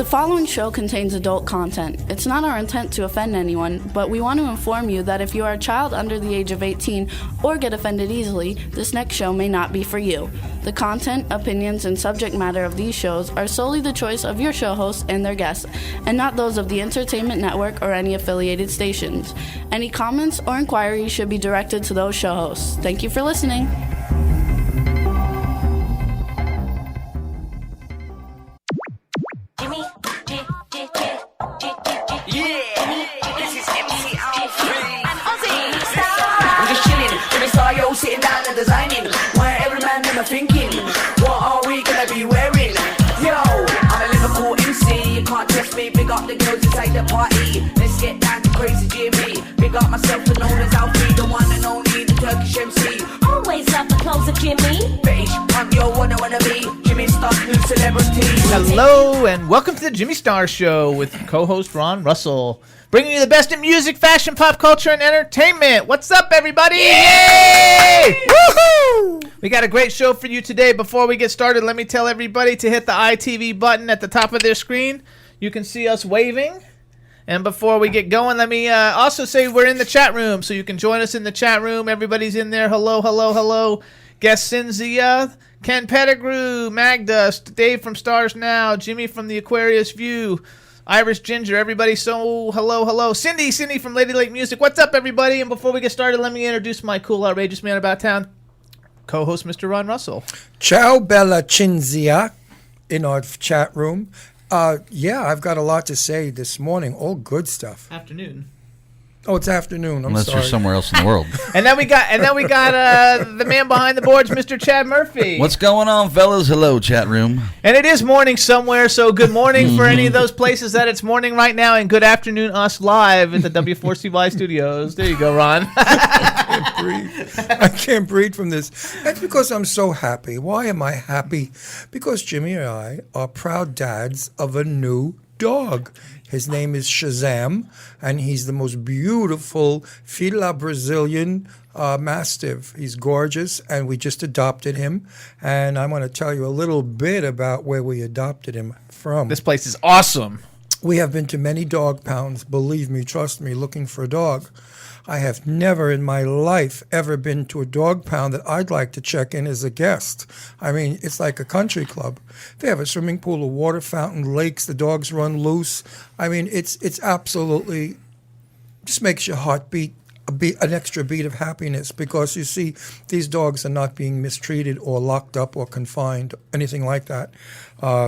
following show contains adult content. It's not our intent to offend anyone, but we want to inform you that if you are a child under the age of 18 or get offended easily, this next show may not be for you. The content, opinions, and subject matter of these shows are solely the choice of your show hosts and their guests, and not those of the Entertainment Network or any affiliated stations. Any comments or inquiries should be directed to those show hosts. Thank you for listening. Sitting down and designing, where every man them are thinking, what are we gonna be wearing? Yo, I'm a Liverpool MC, you can't trust me, big up the girls inside the party. Let's get down to crazy Jimmy, big up myself and known as Alfie, the one and only, the Turkish MC. Always love the clothes of Jimmy. Bitch, I'm your one I wanna be, Jimmy Starr, new celebrity. Hello and welcome to the Jimmy Starr Show with co-host Ron Russell. Bringing you the best in music, fashion, pop culture, and entertainment. What's up, everybody? Yay! Woohoo! We got a great show for you today. Before we get started, let me tell everybody to hit the ITV button at the top of their screen. You can see us waving. And before we get going, let me also say we're in the chat room, so you can join us in the chat room. Everybody's in there. Hello, hello, hello. Guest Cynthia, Ken Pettigrew, Magda, Dave from Stars Now, Jimmy from the Aquarius View, Irish Ginger, everybody, so hello, hello. Cindy from Lady Lake Music. What's up, everybody? And before we get started, let me introduce my cool, outrageous man about town, co-host Mr. Ron Russell. Ciao, Bella Cinzia, in our chat room. Yeah, I've got a lot to say this morning. All good stuff. Afternoon. Oh, it's afternoon. I'm Unless sorry. you're somewhere else in the world. And then we got the man behind the boards, Mr. Chad Murphy. What's going on, fellas? Hello, chat room. And it is morning somewhere, so good morning for any of those places that it's morning right now, and good afternoon us live at the W4CY studios. There you go, Ron. I can't breathe from this. That's because I'm so happy. Why am I happy? Because Jimmy and I are proud dads of a new dog. His name is Shazam, and he's the most beautiful Fila Brazilian Mastiff. He's gorgeous, and we just adopted him. And I want to tell you a little bit about where we adopted him from. This place is awesome. We have been to many dog pounds, believe me, trust me, looking for a dog. I have never in my life ever been to a dog pound that I'd like to check in as a guest. I mean, it's like a country club. They have a swimming pool, a water fountain, lakes, the dogs run loose. I mean, it's absolutely, just makes your heart beat an extra beat of happiness, because you see these dogs are not being mistreated or locked up or confined, anything like that.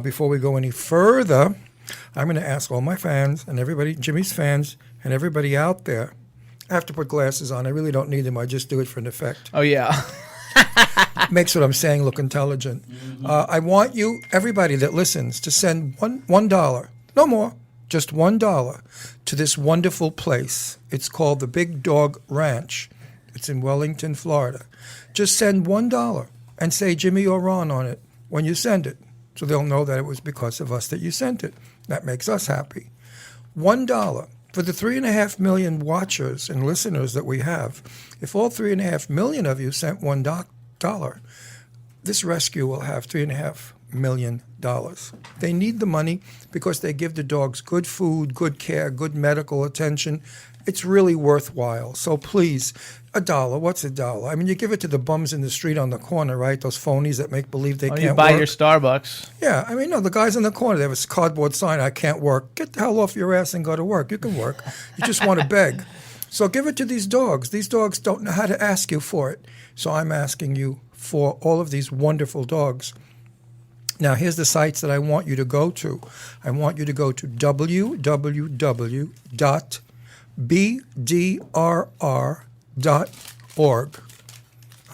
Before we go any further, I'm going to ask all my fans and everybody, Jimmy's fans and everybody out there, I have to put glasses on. I really don't need them. I just do it for an effect. Oh, yeah. Makes what I'm saying look intelligent. I want you, everybody that listens, to send $1, no more, just $1 to this wonderful place. It's called the Big Dog Ranch. It's in Wellington, Florida. Just send $1 and say Jimmy or Ron on it when you send it, so they'll know that it was because of us that you sent it. That makes us happy. $1. For the 3.5 million watchers and listeners that we have, if all 3.5 million of you sent $1, this rescue will have $3.5 million. They need the money because they give the dogs good food, good care, good medical attention. It's really worthwhile. So please, $1. What's $1? I mean, you give it to the bums in the street on the corner, right? Those phonies that make believe they can't you buy work. your Starbucks. Yeah, I mean, no, the guys in the corner, they have a cardboard sign, I can't work. Get the hell off your ass and go to work. You can work. You just want to beg. So give it to these dogs. These dogs don't know how to ask you for it. So I'm asking you for all of these wonderful dogs. Now, here's the sites that I want you to go to. I want you to go to www.bdrr.org.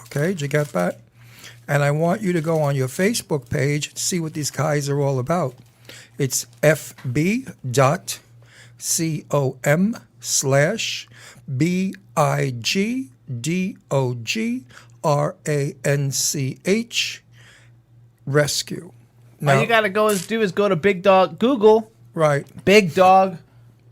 Okay, did you get that? And I want you to go on your Facebook page and see what these guys are all about. It's fb.com/BIGDOGRANCH rescue. Now, All you got to go to Big Dog, Google, right, Big Dog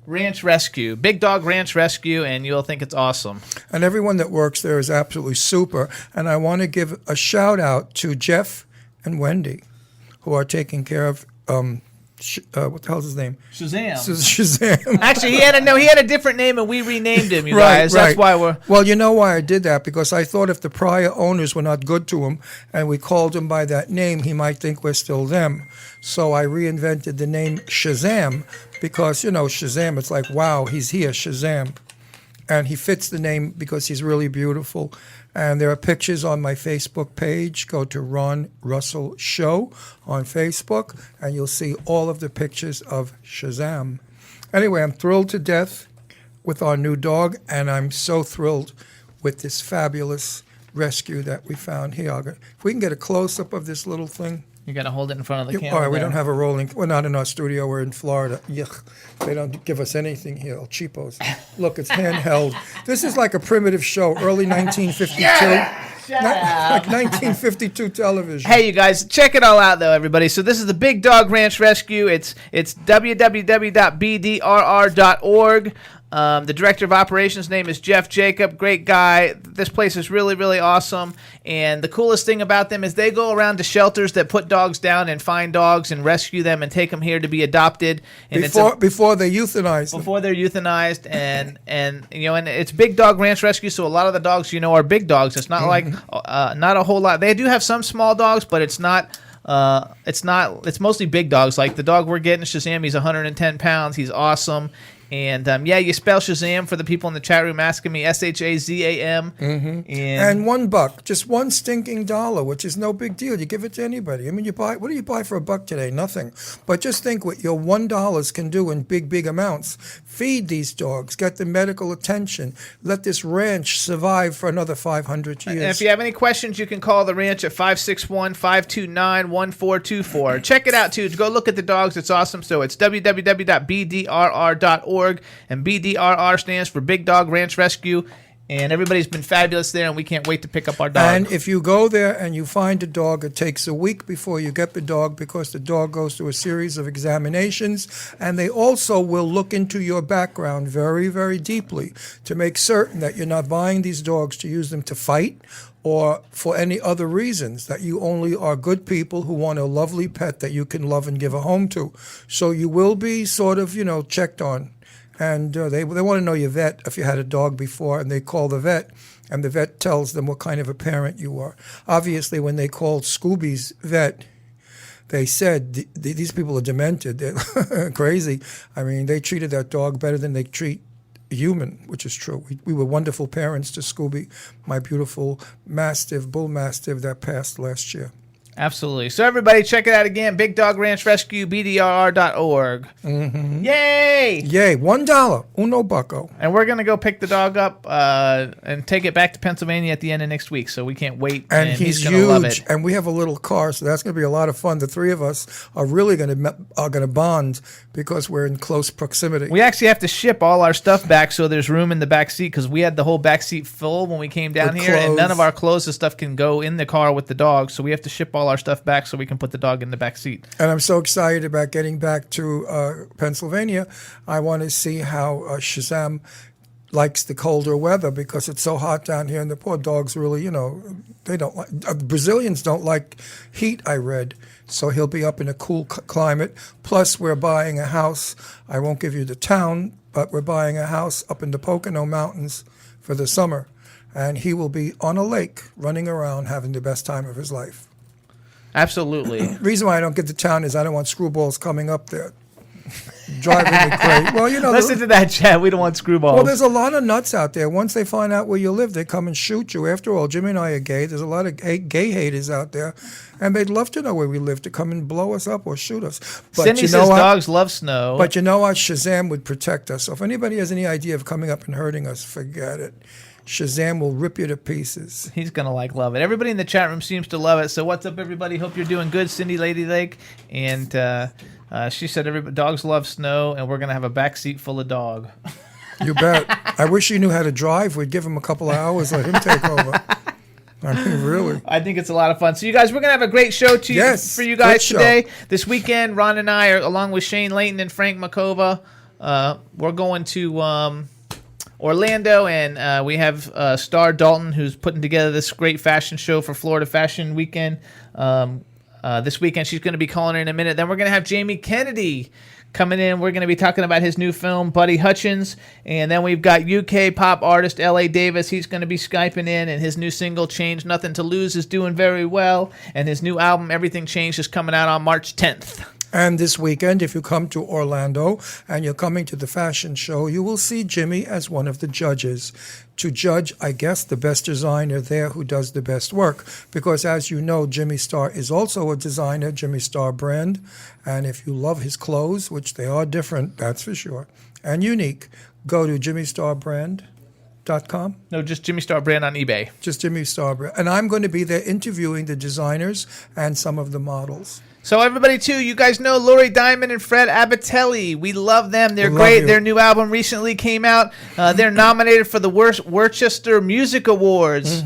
Ranch Rescue, Big Dog Ranch Rescue, and you'll think it's awesome. And everyone that works there is absolutely super. And I want to give a shout out to Jeff and Wendy, who are taking care of What the hell's his name? Shazam. Shazam. Actually, he had a different name, and we renamed him. You guys, that's why we're. Well, you know why I did that? Because I thought if the prior owners were not good to him, and we called him by that name, he might think we're still them. So I reinvented the name Shazam, because Shazam. It's like, wow, he's here, Shazam, and he fits the name because he's really beautiful. And there are pictures on my Facebook page. Go to Ron Russell Show on Facebook, and you'll see all of the pictures of Shazam. Anyway, I'm thrilled to death with our new dog, and I'm so thrilled with this fabulous rescue that we found here. If we can get a close-up of this little thing. You got to hold it in front of the camera. All right, we don't have a rolling. We're not in our studio. We're in Florida. Yuck. They don't give us anything here. Cheapos. Look, it's handheld. This is like a primitive show, early 1952. Like 1952 television. Hey, you guys, check it all out, though, everybody. So this is the Big Dog Ranch Rescue. It's www.bdrr.org. The director of operations name is Jeff Jacob. Great guy. This place is really, really awesome. And the coolest thing about them is they go around to shelters that put dogs down and find dogs and rescue them and take them here to be adopted. And before they euthanize them. Before they're euthanized, and it's Big Dog Ranch Rescue, so a lot of the dogs are big dogs. It's not like not a whole lot. They do have some small dogs, but it's not. It's mostly big dogs. Like the dog we're getting, Shazam, he's 110 pounds. He's awesome. And you spell Shazam for the people in the chat room asking me, Shazam. Mm-hmm. And $1, just one stinking dollar, which is no big deal. You give it to anybody. I mean, what do you buy for $1 today? Nothing. But just think what your $1 can do in big, big amounts. Feed these dogs, get the medical attention, let this ranch survive for another 500 years. And if you have any questions, you can call the ranch at 561-529-1424. Check it out, too. Go look at the dogs. It's awesome. So it's www.bdrr.org, and BDRR stands for Big Dog Ranch Rescue. And everybody's been fabulous there, and we can't wait to pick up our dog. And if you go there and you find a dog, it takes a week before you get the dog because the dog goes through a series of examinations. And they also will look into your background very, very deeply to make certain that you're not buying these dogs to use them to fight or for any other reasons, that you only are good people who want a lovely pet that you can love and give a home to. So you will be sort of, checked on. And they want to know your vet if you had a dog before, and they call the vet, and the vet tells them what kind of a parent you are. Obviously, when they called Scooby's vet, they said, these people are demented. They're crazy. I mean, they treated that dog better than they treat a human, which is true. We were wonderful parents to Scooby, my beautiful bull mastiff that passed last year. Absolutely. So everybody check it out again. Big Dog Ranch Rescue, BDRR.org. Mm-hmm. Yay! Yay. $1. Uno bucko. And we're going to go pick the dog up and take it back to Pennsylvania at the end of next week. So we can't wait. And he's going to love huge. it. And we have a little car, so that's going to be a lot of fun. The three of us are really going to bond because we're in close proximity. We actually have to ship all our stuff back so there's room in the back seat because we had the whole back seat full when we came down here. And none of our clothes and stuff can go in the car with the dog. So we have to ship all our stuff back so we can put the dog in the back seat. And I'm so excited about getting back to Pennsylvania. I want to see how Shazam likes the colder weather because it's so hot down here, and the poor dogs really, they don't like. Brazilians don't like heat, I read. So he'll be up in a cool climate. Plus, we're buying a house. I won't give you the town, but we're buying a house up in the Pocono Mountains for the summer. And he will be on a lake, running around, having the best time of his life. Absolutely. The reason why I don't get to town is I don't want screwballs coming up there. Driving me crazy. Well, listen to that, Chad. We don't want screwballs. Well, there's a lot of nuts out there. Once they find out where you live, they come and shoot you. After all, Jimmy and I are gay. There's a lot of gay haters out there, and they'd love to know where we live to come and blow us up or shoot us. But Cindy says dogs love snow. But you know what? Shazam would protect us. So if anybody has any idea of coming up and hurting us, forget it. Shazam will rip you to pieces. He's going to love it. Everybody in the chat room seems to love it. So what's up, everybody? Hope you're doing good, Cindy Lady Lake. And she said dogs love snow, and we're going to have a back seat full of dog. You bet. I wish he knew how to drive. We'd give him a couple of hours, let him take over. I mean, really. I think it's a lot of fun. So you guys, we're going to have a great show for you guys today. This weekend, Ron and I, along with Shane Layton and Frank Makova, we're going to Orlando, and we have Starr Dalton, who's putting together this great fashion show for Florida Fashion Weekend. this weekend. She's going to be calling in a minute. Then we're going to have Jamie Kennedy coming in. We're going to be talking about his new film, Buddy Hutchins. And then we've got UK pop artist L.A. Davis. He's going to be Skyping in, and his new single, Change Nothing to Lose, is doing very well. And his new album, Everything Changed, is coming out on March 10th. And this weekend, if you come to Orlando and you're coming to the fashion show, you will see Jimmy as one of the judges to judge, I guess, the best designer there who does the best work. Because as you know, Jimmy Starr is also a designer, Jimmy Starr brand. And if you love his clothes, which they are different, that's for sure, and unique, go to jimmystarbrand.com. No, just Jimmy Starr brand on eBay. Just Jimmy Starr brand. And I'm going to be there interviewing the designers and some of the models. So everybody, too, you guys know Lori Diamond and Fred Abatelli. We love them. They're We love great. you. Their new album recently came out. They're nominated for the Worcester Music Awards.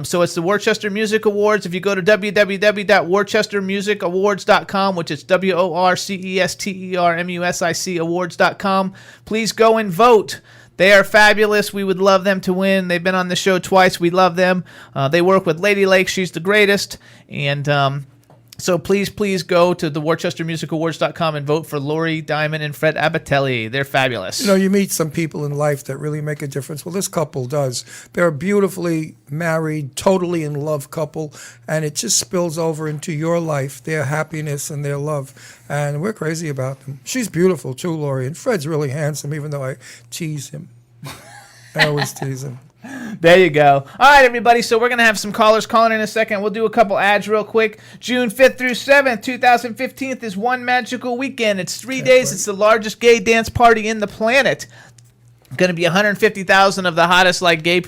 So it's the Worcester Music Awards. If you go to www.worcestermusicawards.com, which is WORCESTERMUSIC awards.com, please go and vote. They are fabulous. We would love them to win. They've been on the show twice. We love them. They work with Lady Lake. She's the greatest. And so please go to the WorcesterMusicAwards.com and vote for Lori Diamond and Fred Abatelli. They're fabulous. You know, you meet some people in life that really make a difference. Well, this couple does. They're a beautifully married, totally in love couple, and it just spills over into your life, their happiness and their love. And we're crazy about them. She's beautiful too, Lori, and Fred's really handsome, even though I tease him. I always tease him. There you go. All right, everybody. So we're going to have some callers calling in a second. We'll do a couple ads real quick. June 5th through 7th, 2015 is One Magical Weekend. It's 3 days. It's the largest gay dance party in the planet. Going to be 150,000 of the hottest gay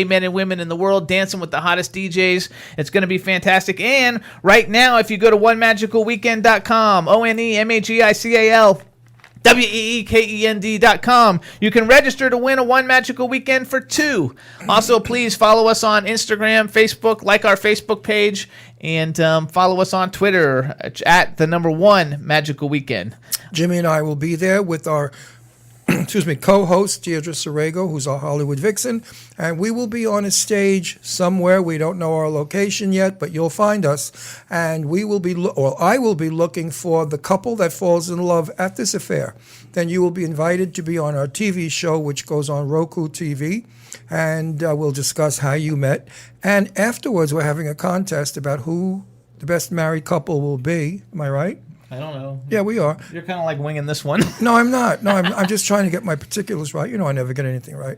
men and women in the world dancing with the hottest DJs. It's going to be fantastic. And right now, if you go to onemagicalweekend.com, ONEMAGICAL, WEEKEND.com. You can register to win a One Magical Weekend for 2. Also, please follow us on Instagram, Facebook, like our Facebook page, and follow us on Twitter at the number 1 Magical Weekend. Jimmy and I will be there with our co-host Deirdre Sorego, who's our Hollywood vixen, and we will be on a stage somewhere. We don't know our location yet, but you'll find us, and we will be, I will be looking for the couple that falls in love at this affair. Then you will be invited to be on our TV show, which goes on Roku TV, and we'll discuss how you met. And afterwards, we're having a contest about who the best married couple will be. Am I right? I don't know. Yeah, we are. You're kind of like winging this one. No, I'm not. No, I'm just trying to get my particulars right. You know, I never get anything right.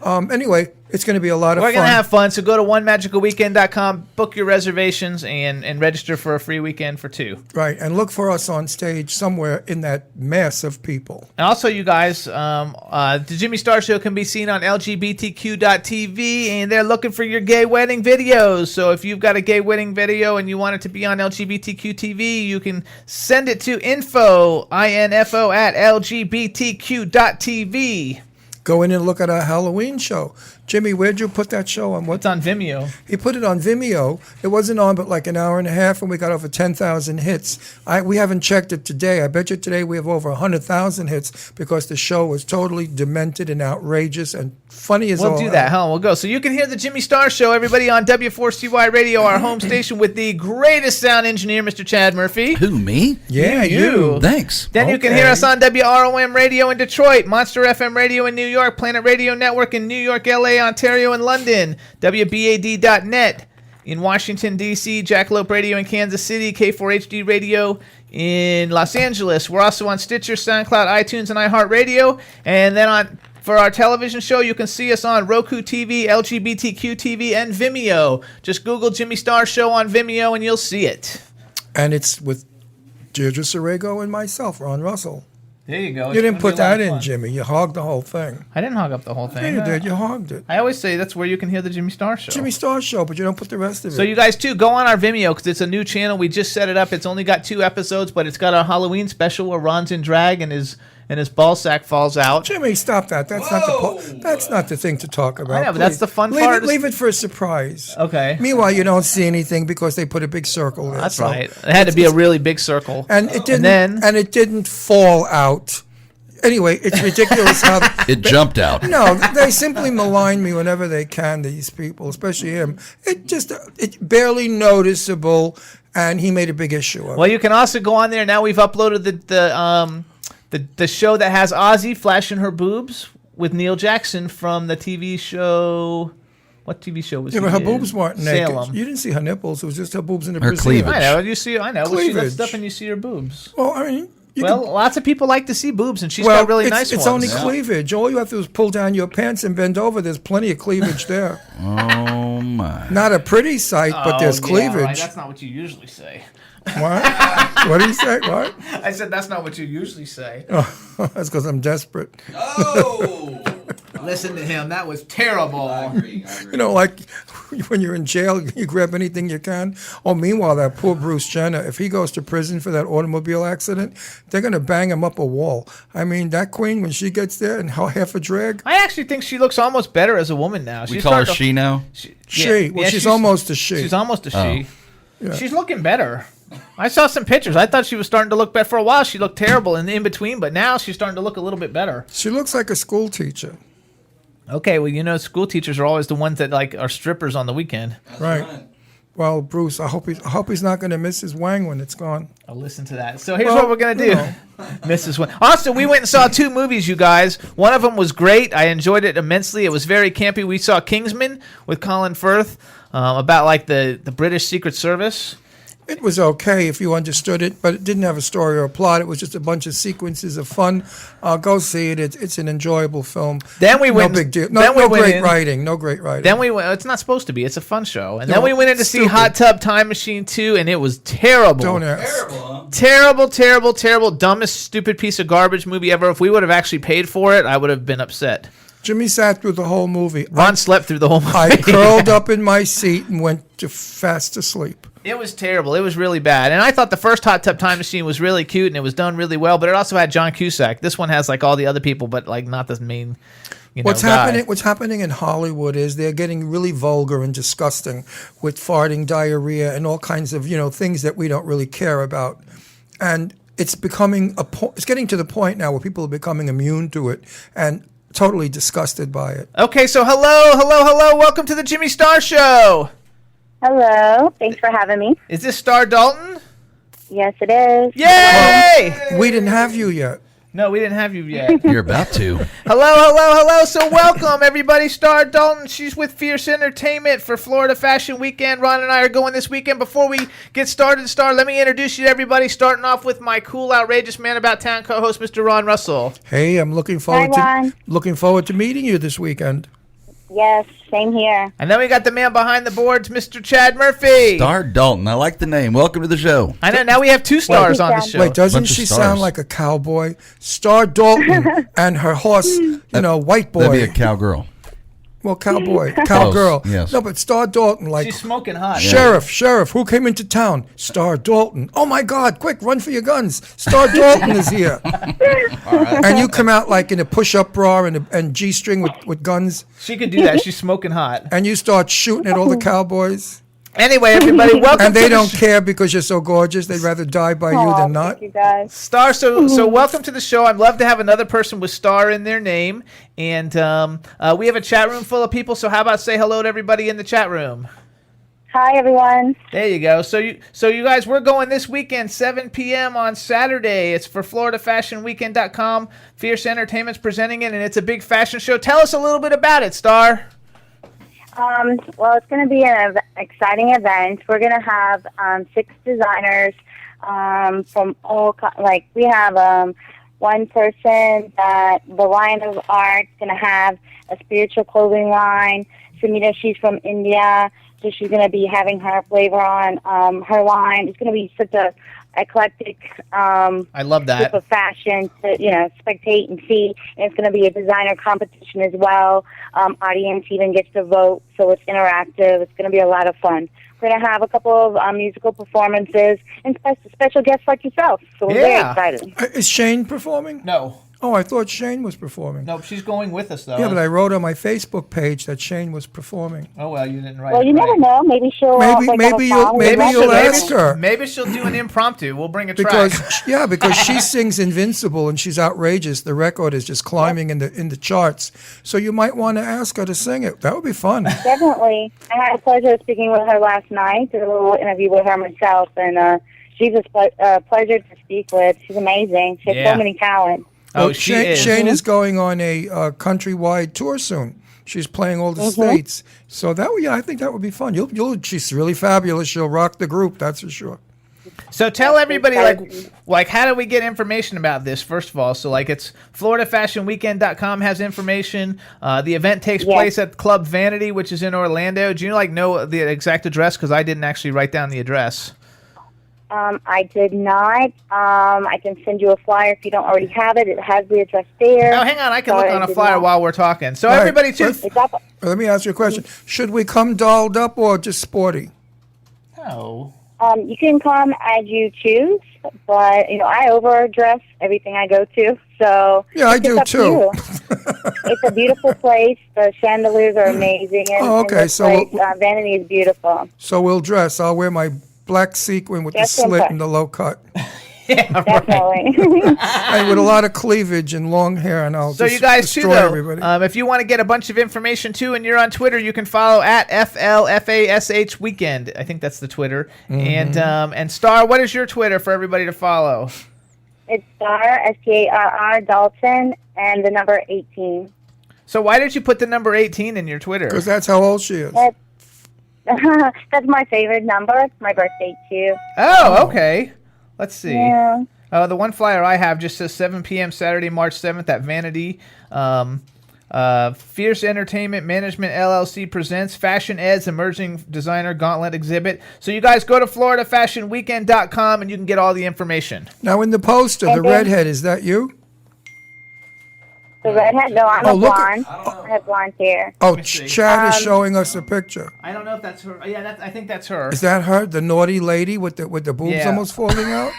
Anyway, it's going to be a lot of fun. We're going to have fun, so go to onemagicalweekend.com, book your reservations, and register for a free weekend for 2. Right, and look for us on stage somewhere in that mass of people. And also, you guys, the Jimmy Starr Show can be seen on LGBTQ.tv, and they're looking for your gay wedding videos. So if you've got a gay wedding video and you want it to be on LGBTQ TV, you can send it to info at lgbtq.tv. Go in and look at our Halloween show. Jimmy, where'd you put that show on? It's on Vimeo. He put it on Vimeo. It wasn't on but like an hour and a half, and we got over 10,000 hits. We haven't checked it today. I bet you today we have over 100,000 hits because the show was totally demented and outrageous and funny as all. We'll do that, huh? We'll go. So you can hear the Jimmy Starr Show, everybody, on W4CY Radio, our home station, with the greatest sound engineer, Mr. Chad Murphy. Who, me? Yeah, you. Thanks. Then you can hear us on WROM Radio in Detroit, Monster FM Radio in New York, Planet Radio Network in New York, LA, Ontario, and London, WBAD.net in Washington, D.C., Jackalope Radio in Kansas City, K4HD Radio in Los Angeles. We're also on Stitcher, SoundCloud, iTunes, and iHeartRadio. And then for our television show, you can see us on Roku TV, LGBTQ TV, and Vimeo. Just Google Jimmy Starr Show on Vimeo, and you'll see it. And it's with Deirdre Sorego and myself, Ron Russell. There you go. You didn't put that in, Jimmy. You hogged the whole thing. I didn't hog up the whole thing. Yeah, you did. You hogged it. I always say that's where you can hear the Jimmy Starr Show. Jimmy Starr Show, but you don't put the rest of it. So you guys, too, go on our Vimeo because it's a new channel. We just set it up. It's only got 2 episodes, but it's got our Halloween special where Ron's in drag and his ball sack falls out. Jimmy, stop that. That's not the thing to talk about. I know, but that's the fun leave part. Leave it for a surprise. Okay. Meanwhile, you don't see anything because they put a big circle there. That's right. It had to be a really big circle. And it didn't. And it didn't fall out. Anyway, it's ridiculous how it jumped out. No, they simply malign me whenever they can. These people, especially him. It's barely noticeable, and he made a big issue of it. Well, you can also go on there. Now we've uploaded the show that has Ozzy flashing her boobs with Neil Jackson from the TV show. What TV show was Yeah, he but her in? boobs weren't naked. Salem. You didn't see her nipples. It was just her boobs in the Her brassiere. cleavage. I know. You see. I know. Well, she lifts Cleavage. up and you see her boobs. Well, I mean, Lots of people like to see boobs, and she's got really nice it's ones. only cleavage. All you have to do is pull down your pants and bend over. There's plenty of cleavage there. Oh my! Not a pretty sight, but there's cleavage. Yeah, right. That's not what you usually say. What? What do you say? What? I said that's not what you usually say. Oh, that's because I'm desperate. Oh, listen to him. That was terrible. I agree. You know, like when you're in jail, you grab anything you can. Oh, meanwhile, that poor Bruce Jenner, if he goes to prison for that automobile accident, they're going to bang him up a wall. I mean, that queen, when she gets there and half a drag. I actually think she looks almost better as a woman now. We call her she now. She's almost a she. She's almost a she. Yeah. She's looking better. I saw some pictures. I thought she was starting to look better. For a while, she looked terrible in between, but now she's starting to look a little bit better. She looks like a school teacher. Okay, well, you know, school teachers are always the ones that are strippers on the weekend. Right. Well, Bruce, I hope he's not going to miss his wang when it's gone. I'll listen to that. So here's what we're going to do. Mrs. Wayne. Also, we went and saw 2 movies, you guys. One of them was great. I enjoyed it immensely. It was very campy. We saw Kingsman with Colin Firth about like the British Secret Service. It was okay if you understood it, but it didn't have a story or a plot. It was just a bunch of sequences of fun. Go see it. It's an enjoyable film. Then we went. No big deal. then No great writing. No great writing. Then we went. It's not supposed to be. It's a fun show. And then No, we went in to see stupid. Hot Tub Time Machine 2, and it was terrible. Don't ask. Terrible, huh? Terrible, terrible, terrible, dumbest, stupid piece of garbage movie ever. If we would have actually paid for it, I would have been upset. Jimmy sat through the whole movie. Ron slept through the whole movie. I curled up in my seat and went fast asleep. It was terrible. It was really bad. And I thought the first Hot Tub Time Machine was really cute and it was done really well, but it also had John Cusack. This one has like all the other people, but like not the main. What's happening in Hollywood is they're getting really vulgar and disgusting with farting, diarrhea, and all kinds of things that we don't really care about, and it's becoming it's getting to the point now where people are becoming immune to it and totally disgusted by it. Okay, so hello. Welcome to the Jimmy Starr Show. Hello. Thanks for having me. Is this Starr Dalton? Yes, it is. Yay! We didn't have you yet. No, we didn't have you yet. You're about to. Hello. So welcome, everybody. Starr Dalton. She's with Fierce Entertainment for Florida Fashion Weekend. Ron and I are going this weekend. Before we get started, Starr, let me introduce you to everybody, starting off with my cool, outrageous man about town co-host, Mr. Ron Russell. Hey, I'm looking forward Ron. to meeting you this weekend. Yes, same here. And then we got the man behind the boards, Mr. Chad Murphy. Starr Dalton. I like the name. Welcome to the show. I know. Now we have 2 stars on the show. Wait, doesn't Bunch of she stars. sound like a cowboy? Starr Dalton and her horse, white boy. That'd be a cowgirl. Well, cowboy, cowgirl. yes. No, but Starr Dalton, like She's smoking hot. sheriff, who came into town? Starr Dalton. Oh my God! Quick, run for your guns! Starr Dalton is here. And you come out like in a push-up bra and G-string with guns, She could do that. She's smoking hot. and you start shooting at all the cowboys, Anyway, everybody, welcome and to they the don't care because you're so gorgeous. They'd rather die by you Aw, than not. thank you guys. Starr, so welcome to the show. I'd love to have another person with Starr in their name. And we have a chat room full of people, so how about say hello to everybody in the chat room? Hi, everyone. There you go. So you guys, we're going this weekend, 7 p.m. on Saturday. It's for FloridaFashionWeekend.com. Fierce Entertainment's presenting it, and it's a big fashion show. Tell us a little bit about it, Starr. Well, it's going to be an exciting event. We're going to have 6 designers from all we have one person that the line of art's going to have a spiritual clothing line. Samita, she's from India, so she's going to be having her flavor on her line. It's going to be such a eclectic I love that. group of fashion to spectate and see. And it's going to be a designer competition as well. Audience even gets to vote, so it's interactive. It's going to be a lot of fun. We're going to have a couple of musical performances and special guests like yourself. So we're very excited. Is Shane performing? No. Oh, I thought Shane was performing. Nope, she's going with us though. Yeah, but I wrote on my Facebook page that Shane was performing. Oh well, you didn't write. Well, it you right. never know. Maybe she'll. Maybe you'll ask her. Maybe she'll do an impromptu. We'll bring a track. Because she sings Invincible and she's outrageous. The record is just climbing in the charts. So you might want to ask her to sing it. That would be fun. Definitely. I had the pleasure of speaking with her last night. Did a little interview with her myself, and she's a pleasure to speak with. She's amazing. She has so many talents. Oh, she is. Shane is going on a countrywide tour soon. She's playing all the states. So I think that would be fun. She's really fabulous. She'll rock the group, that's for sure. So tell everybody, like, how do we get information about this, first of all? So, like, it's FloridaFashionWeekend.com has information. The event takes place at Club Vanity, which is in Orlando. Do you, know the exact address? Because I didn't actually write down the address. I did not. I can send you a flyer if you don't already have it. It has the address there. Oh, hang on. I can look on a flyer while we're talking. So everybody, too. Let me ask you a question. Should we come dolled up or just sporty? No. You can come as you choose, but, I overdress everything I go to. So yeah, I do, too. It's a beautiful place. The chandeliers are amazing. And, okay. So Vanity is beautiful. So we'll dress. I'll wear my black sequin with the slit and the low cut. Yeah, definitely. And with a lot of cleavage and long hair, and I'll you guys too, though, if you want to get a bunch of information too, and you're on Twitter, you can follow at FLFASH Weekend. I think that's the Twitter. And Starr, what is your Twitter for everybody to follow? It's Starr Starr Dalton and the number 18. So why did you put the number 18 in your Twitter? Because that's how old she is. That's my favorite number. It's my birthday too. Oh, okay. Let's see. Yeah. The one flyer I have just says 7 p.m. Saturday, March 7th at Vanity. Fierce Entertainment Management LLC presents Fashion Ed's Emerging Designer Gauntlet Exhibit. So you guys go to FloridaFashionWeekend.com and you can get all the information. Now in the poster, the redhead, is that you? The redhead? No, I'm a blonde. I have blonde hair. Oh, Chad is showing us a picture. I don't know if that's her. Yeah, I think that's her. Is that her, the naughty lady with the boobs almost falling out?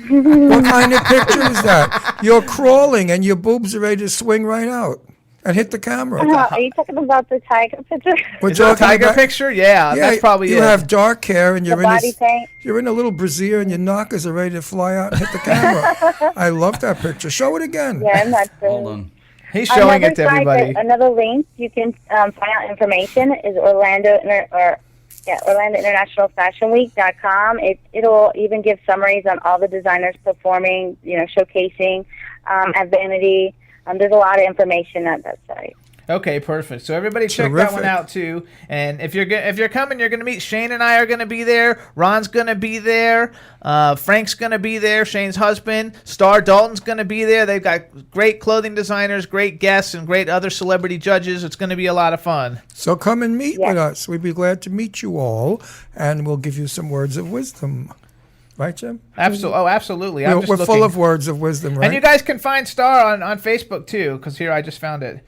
What kind of picture is that? You're crawling and your boobs are ready to swing right out and hit the camera. Are you talking about the tiger picture? We're Is that a tiger picture? Yeah, that's probably you it. You have dark hair and you're you're in a little brassiere and your knockers are ready to fly out and hit the camera. I love that picture. Show it again. Yeah, I'm not sure. Hold on. He's showing it to everybody. Another link you can find out information is Orlando International Fashion Week.com. It'll even give summaries on all the designers performing, showcasing at Vanity. There's a lot of information at that site. Okay, perfect. So everybody check that one out too. And if you're coming, you're going to meet Shane and I are going to be there. Ron's going to be there. Frank's going to be there. Shane's husband. Starr Dalton's going to be there. They've got great clothing designers, great guests, and great other celebrity judges. It's going to be a lot of fun. So come and meet with us. We'd be glad to meet you all, and we'll give you some words of wisdom. Right, Jim? Absolutely. We're full of words of wisdom, right? And you guys can find Starr on Facebook too, because here I just found it.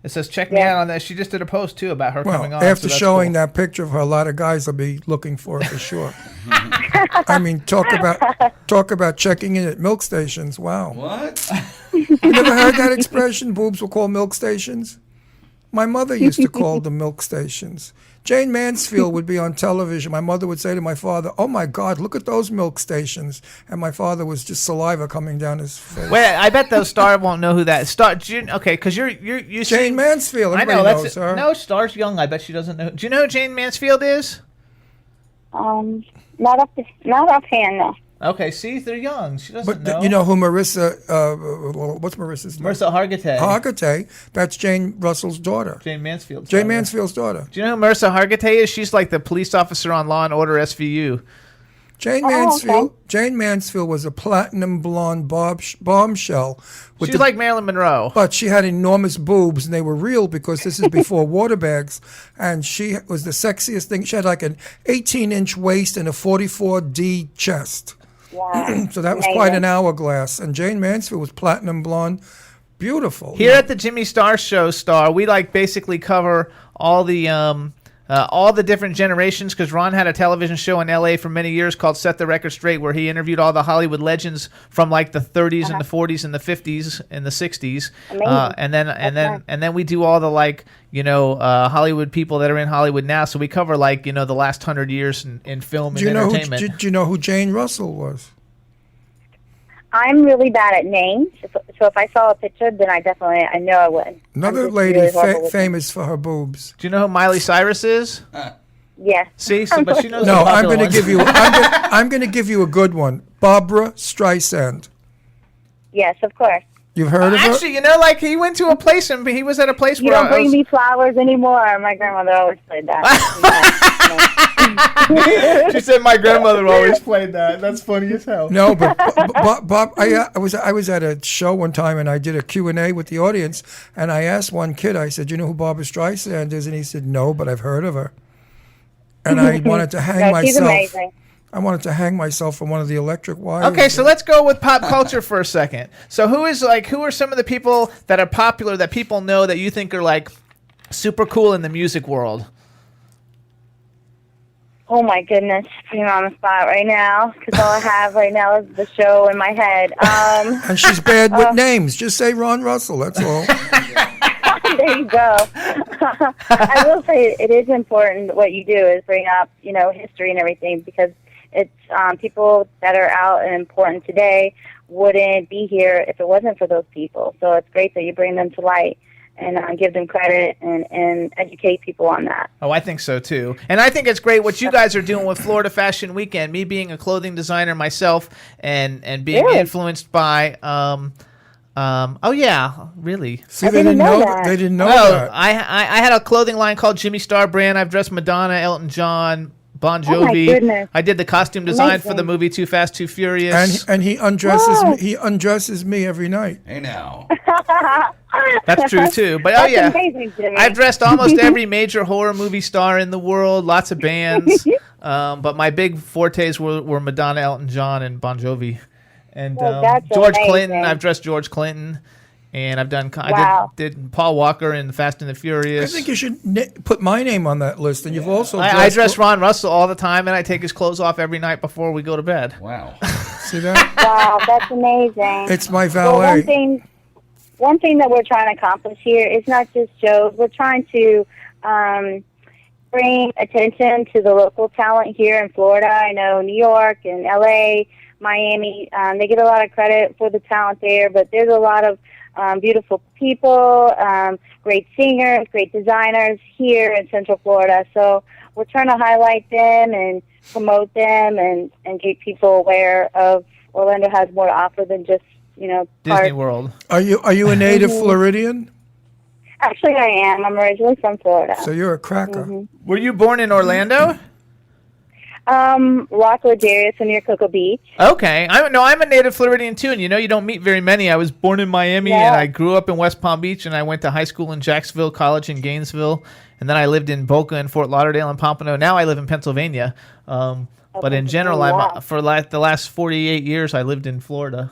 It says, check me out on that. She just did a post, too, about her coming on. After showing that picture of her, a lot of guys will be looking for her for sure. I mean, talk about checking in at milk stations. Wow. What? You never heard that expression? Boobs were called milk stations? My mother used to call them milk stations. Jane Mansfield would be on television. My mother would say to my father, "Oh my God, look at those milk stations!" And my father was just saliva coming down his face. Wait, I bet those Starr won't know who that is. Starr, okay, because you Jane Mansfield. Everybody knows her. No, Starr's young. I bet she doesn't know. Do you know who Jane Mansfield is? Not offhand, no. Okay, see, they're young. She doesn't know. You know who Marissa? What's Marissa's name? Marissa Hargitay. Hargitay. That's Jane Russell's daughter. Jane Mansfield's daughter. Jane Mansfield's daughter. Do you know who Marissa Hargitay is? She's like the police officer on Law and Order SVU. Jane Mansfield. Okay. Jane Mansfield was a platinum blonde bombshell. She's like Marilyn Monroe, but she had enormous boobs, and they were real because this is before water bags. And she was the sexiest thing. She had like an 18-inch waist and a 44D chest. Wow. So that was quite an hourglass. And Jane Mansfield was platinum blonde, beautiful. Here at the Jimmy Starr Show, Starr, we basically cover all the all the different generations, because Ron had a television show in LA for many years called Set the Record Straight, where he interviewed all the Hollywood legends from like the 30s and the 40s and the 50s and the 60s. And then we do all the like, Hollywood people that are in Hollywood now. So we cover like, the last 100 years in film and entertainment. Do you know who Jane Russell was? I'm really bad at names, so if I saw a picture, then I know I would. Another lady famous for her boobs. Do you know who Miley Cyrus is? Yes. See, but she knows. No, I'm going to give you. I'm going to give you a good one. Barbara Streisand. Yes, of course. You've heard of her? Actually, like he went to a place and he was at a place You where don't bring me flowers anymore. My grandmother always played that. She said my grandmother always played that. That's funny as hell. No, but Bob, I was at a show one time and I did a Q&A with the audience, and I asked one kid, I said, "You know who Barbara Streisand is?" And he said, "No, but I've heard of her." And I wanted to hang myself. She's amazing. I wanted to hang myself from one of the electric wires. Okay, so let's go with pop culture for a second. So who are some of the people that are popular that people know that you think are like super cool in the music world? Oh my goodness, putting me on the spot right now, because all I have right now is the show in my head. And she's bad with names. Just say Ron Russell, that's all. There you go. I will say it is important what you do is bring up, history and everything, because it's people that are out and important today wouldn't be here if it wasn't for those people. So it's great that you bring them to light and give them credit and educate people on that. Oh, I think so too. And I think it's great what you guys are doing with Florida Fashion Weekend. Me being a clothing designer myself and being influenced by oh yeah, really? See, they didn't know that. They didn't know that. I had a clothing line called Jimmy Starr Brand. I've dressed Madonna, Elton John, Bon Jovi. Oh my goodness. I did the costume design for the movie Too Fast, Too Furious. And he undresses me. He undresses me every night. Hey now. That's true too. But That's amazing, Jimmy. I've dressed almost every major horror movie star in the world. Lots of bands. But my big fortes were Madonna, Elton John, and Bon Jovi. And George amazing. Clinton. I've dressed George Clinton. And I've done. I did Paul Walker in Fast and the Furious. I think you should put my name on that list. And you've also. I dress Ron Russell all the time, and I take his clothes off every night before we go to bed. Wow. See that? Wow, that's amazing. It's my Well, valet. one thing that we're trying to accomplish here is not just shows. We're trying to bring attention to the local talent here in Florida. I know New York and LA, Miami, they get a lot of credit for the talent there, but there's a lot of beautiful people, great singers, great designers here in Central Florida. So we're trying to highlight them and promote them and get people aware of Orlando has more to offer than just, Disney World. Are you a native Floridian? Actually, I am. I'm originally from Florida. So you're a cracker. Were you born in Orlando? Rockwood, Darius, and near Cocoa Beach. Okay. I'm a native Floridian too, and you don't meet very many. I was born in Miami, and I grew up in West Palm Beach, and I went to high school in Jacksonville, college in Gainesville, and then I lived in Boca and Fort Lauderdale and Pompano. Now I live in Pennsylvania. But in general, for the last 48 years, I lived in Florida.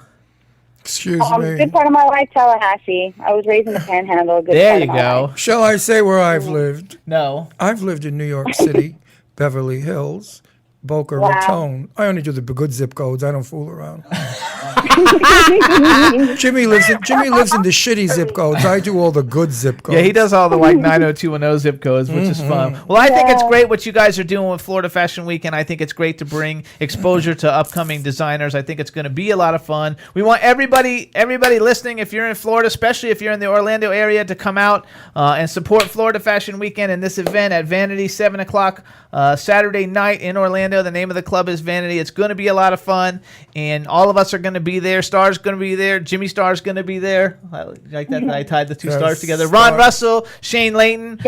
Excuse A good part of my life, Tallahassee. I was raised in the Panhandle. A good There part you of my go. life. Shall I say where I've lived? No. I've lived in New York City, Beverly Hills, Boca Raton. I only do the good zip codes. I don't fool around. Jimmy lives in the shitty zip codes. I do all the good zip codes. Yeah, he does all the 90210 zip codes, which is fun. Well, I think it's great what you guys are doing with Florida Fashion Week, and I think it's great to bring exposure to upcoming designers. I think it's going to be a lot of fun. We want everybody listening, if you're in Florida, especially if you're in the Orlando area, to come out and support Florida Fashion Weekend and this event at Vanity, 7 o'clock Saturday night in Orlando. The name of the club is Vanity. It's going to be a lot of fun, and all of us are going to be there. Star's going to be there. Jimmy Starr's going to be there. I like that I tied the two stars together. Ron Russell, Shane Layton.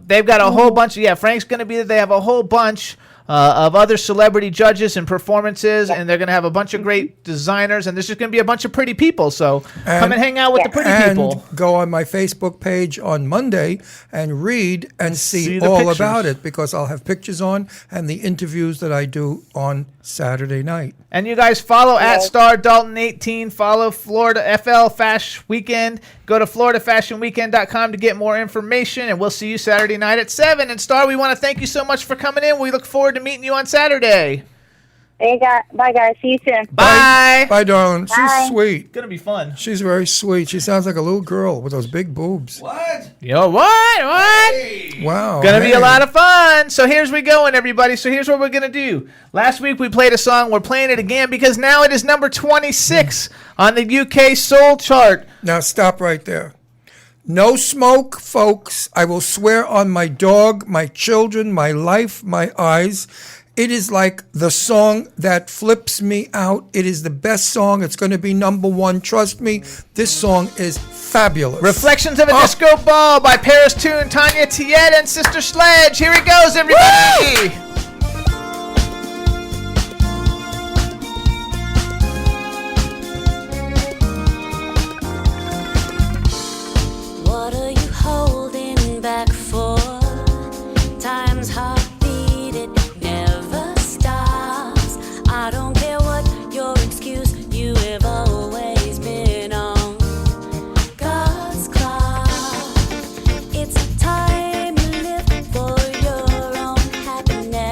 They've got a whole bunch. Frank's going to be there. They have a whole bunch of other celebrity judges and performances, and they're going to have a bunch of great designers, and there's just going to be a bunch of pretty people. So come and hang out with the pretty people. Go on my Facebook page on Monday and read and see the all pictures. about it, because I'll have pictures on and the interviews that I do on Saturday night. And you guys follow at Starr Dalton 18. Follow Florida FL Fashion Weekend. Go to FloridaFashionWeekend.com to get more information. And we'll see you Saturday night at 7. And Starr, we want to thank you so much for coming in. We look forward to meeting you on Saturday. Bye, guys. See you soon. Bye. Bye, darling. Bye. She's sweet. Gonna be fun. She's very sweet. She sounds like a little girl with those big boobs. What? Yo, what? Wow. Gonna be hey. a lot of fun. So here's we going, everybody. So here's what we're gonna do. Last week we played a song. We're playing it again because now it is number 26 on the UK Soul Chart. Now stop right there. No smoke, folks. I will swear on my dog, my children, my life, my eyes. It is like the song that flips me out. It is the best song. It's going to be number 1. Trust me, this song is fabulous. Reflections of a Disco Ball by Paris Tune, Tanya Tiet, and Sister Sledge. Here it goes, everybody. Woo! What are you holding back for? Time's heartbeat, it never stops. I don't care what your excuse, you have always been on God's clock. It's time you live for your own happiness.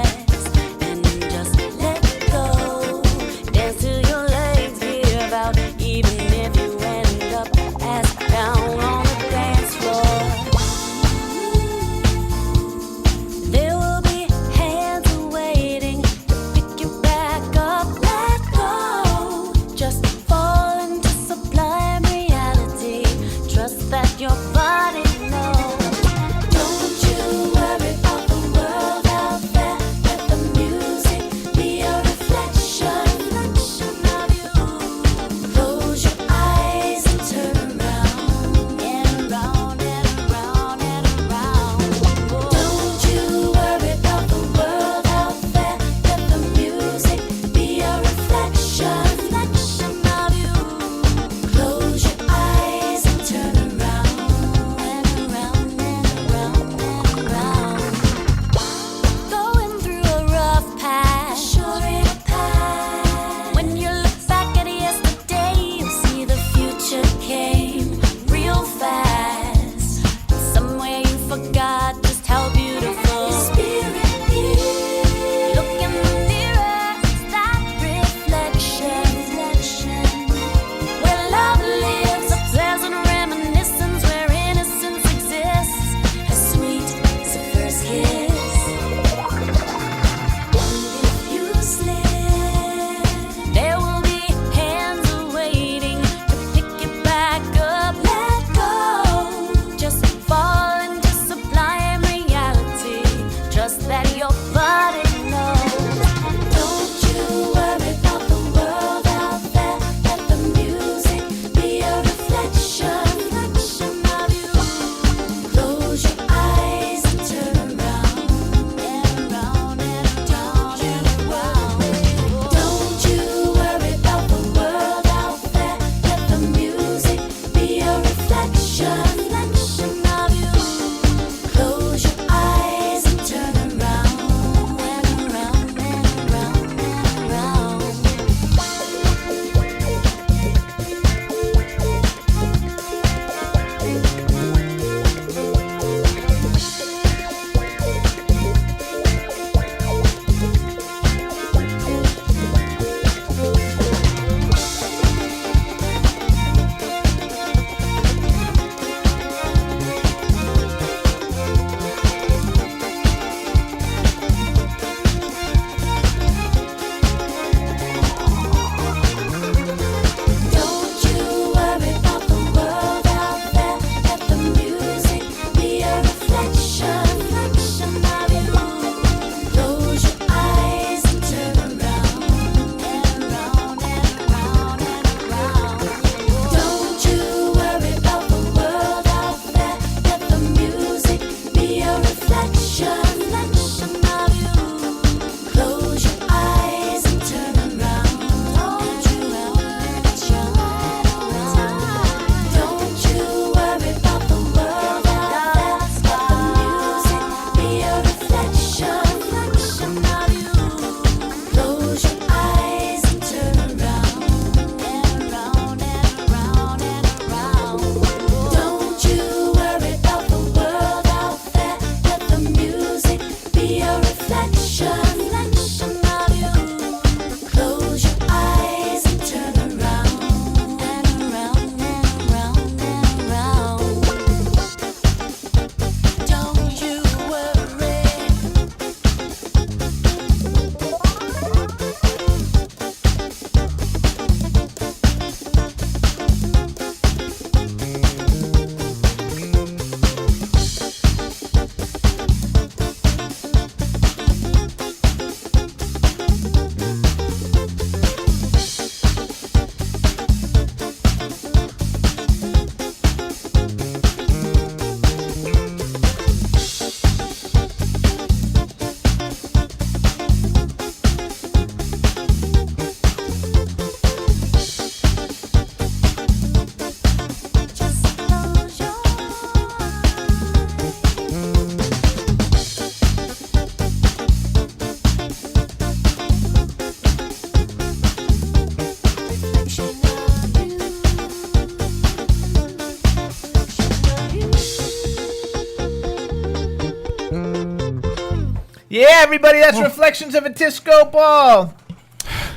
Yeah, everybody, that's Reflections of a Disco Ball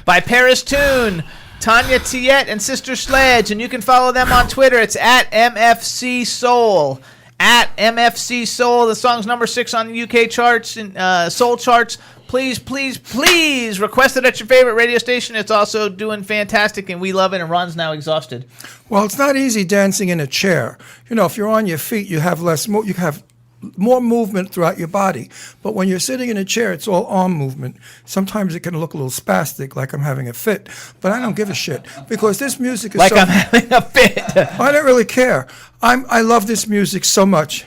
by Paris Tune, Tanya Tiet, and Sister Sledge. And you can follow them on Twitter. It's at MFC Soul. At MFC Soul. The song's number 6 on the UK charts and soul charts. Please, please, please request it at your favorite radio station. It's also doing fantastic, and we love it, and Ron's now exhausted. Well, it's not easy dancing in a chair. You know, if you're on your feet, you have you have more movement throughout your body. But when you're sitting in a chair, it's all arm movement. Sometimes it can look a little spastic, like I'm having a fit. But I don't give a shit, because this music is like I'm having a fit. I don't really care. I love this music so much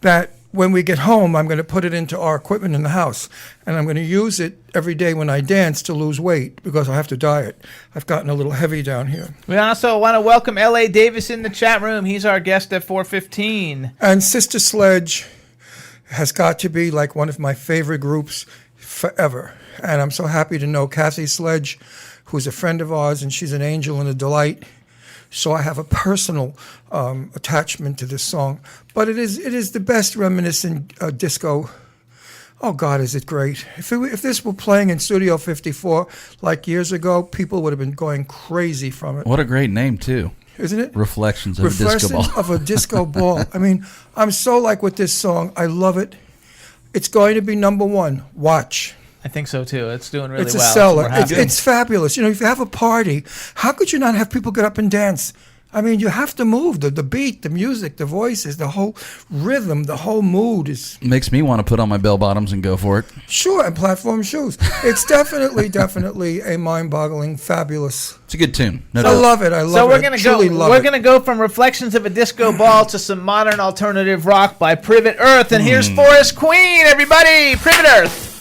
that when we get home, I'm going to put it into our equipment in the house, and I'm going to use it every day when I dance to lose weight, because I have to diet. I've gotten a little heavy down here. We also want to welcome L.A. Davis in the chat room. He's our guest at 4:15. And Sister Sledge has got to be like one of my favorite groups forever. And I'm so happy to know Kathy Sledge, who's a friend of ours, and she's an angel and a delight. So I have a personal attachment to this song. But it is the best reminiscent disco. Oh, God, is it great. If this were playing in Studio 54 like years ago, people would have been going crazy from it. What a great name, too. Isn't it? Reflections of a Disco Ball. Reflections of a Disco Ball. I mean, I'm so like with this song. I love it. It's going to be number 1. Watch. I think so, too. It's doing really well. It's a seller. It's fabulous. You know, if you have a party, how could you not have people get up and dance? I mean, you have to move. The beat, the music, the voices, the whole rhythm, the whole mood is... Makes me want to put on my bell bottoms and go for it. Sure, and platform shoes. It's definitely a mind-boggling, fabulous... It's a good tune. No I doubt. love it. I love it. So we're gonna go from Reflections of a Disco Ball to some modern alternative rock by Privet Earth. And here's Forest Queen, everybody! Privet Earth!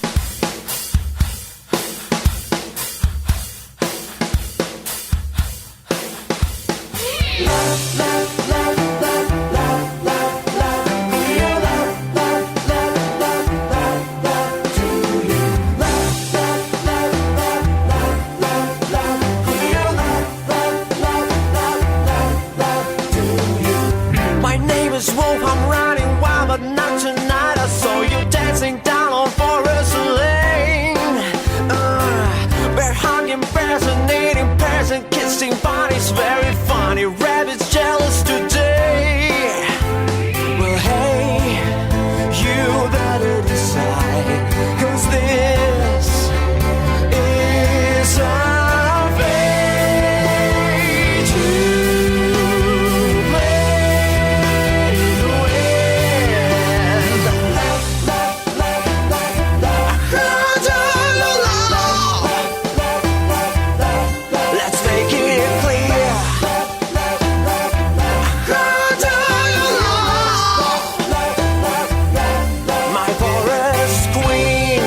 Bodies very funny, rabbits jealous today. Well, hey, you better decide, 'cause this is our fate to play with. Let's make it clear. My forest queen.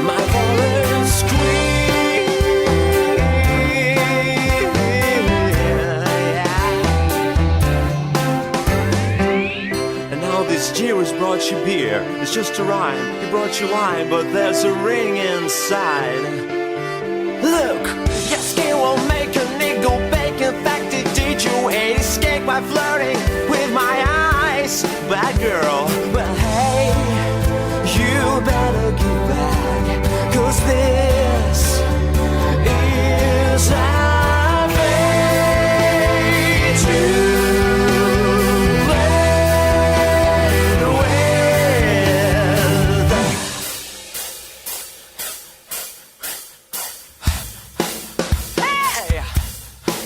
My forest queen. And now this year has brought you beer. It's just a rhyme. He brought you wine, but there's a ring inside. Look, your skin will make a nigga bake. In fact, it did you ain't escape by flirting with my eyes. Bad girl, well, hey, you better get back, 'cause this is our fate to play with. Hey,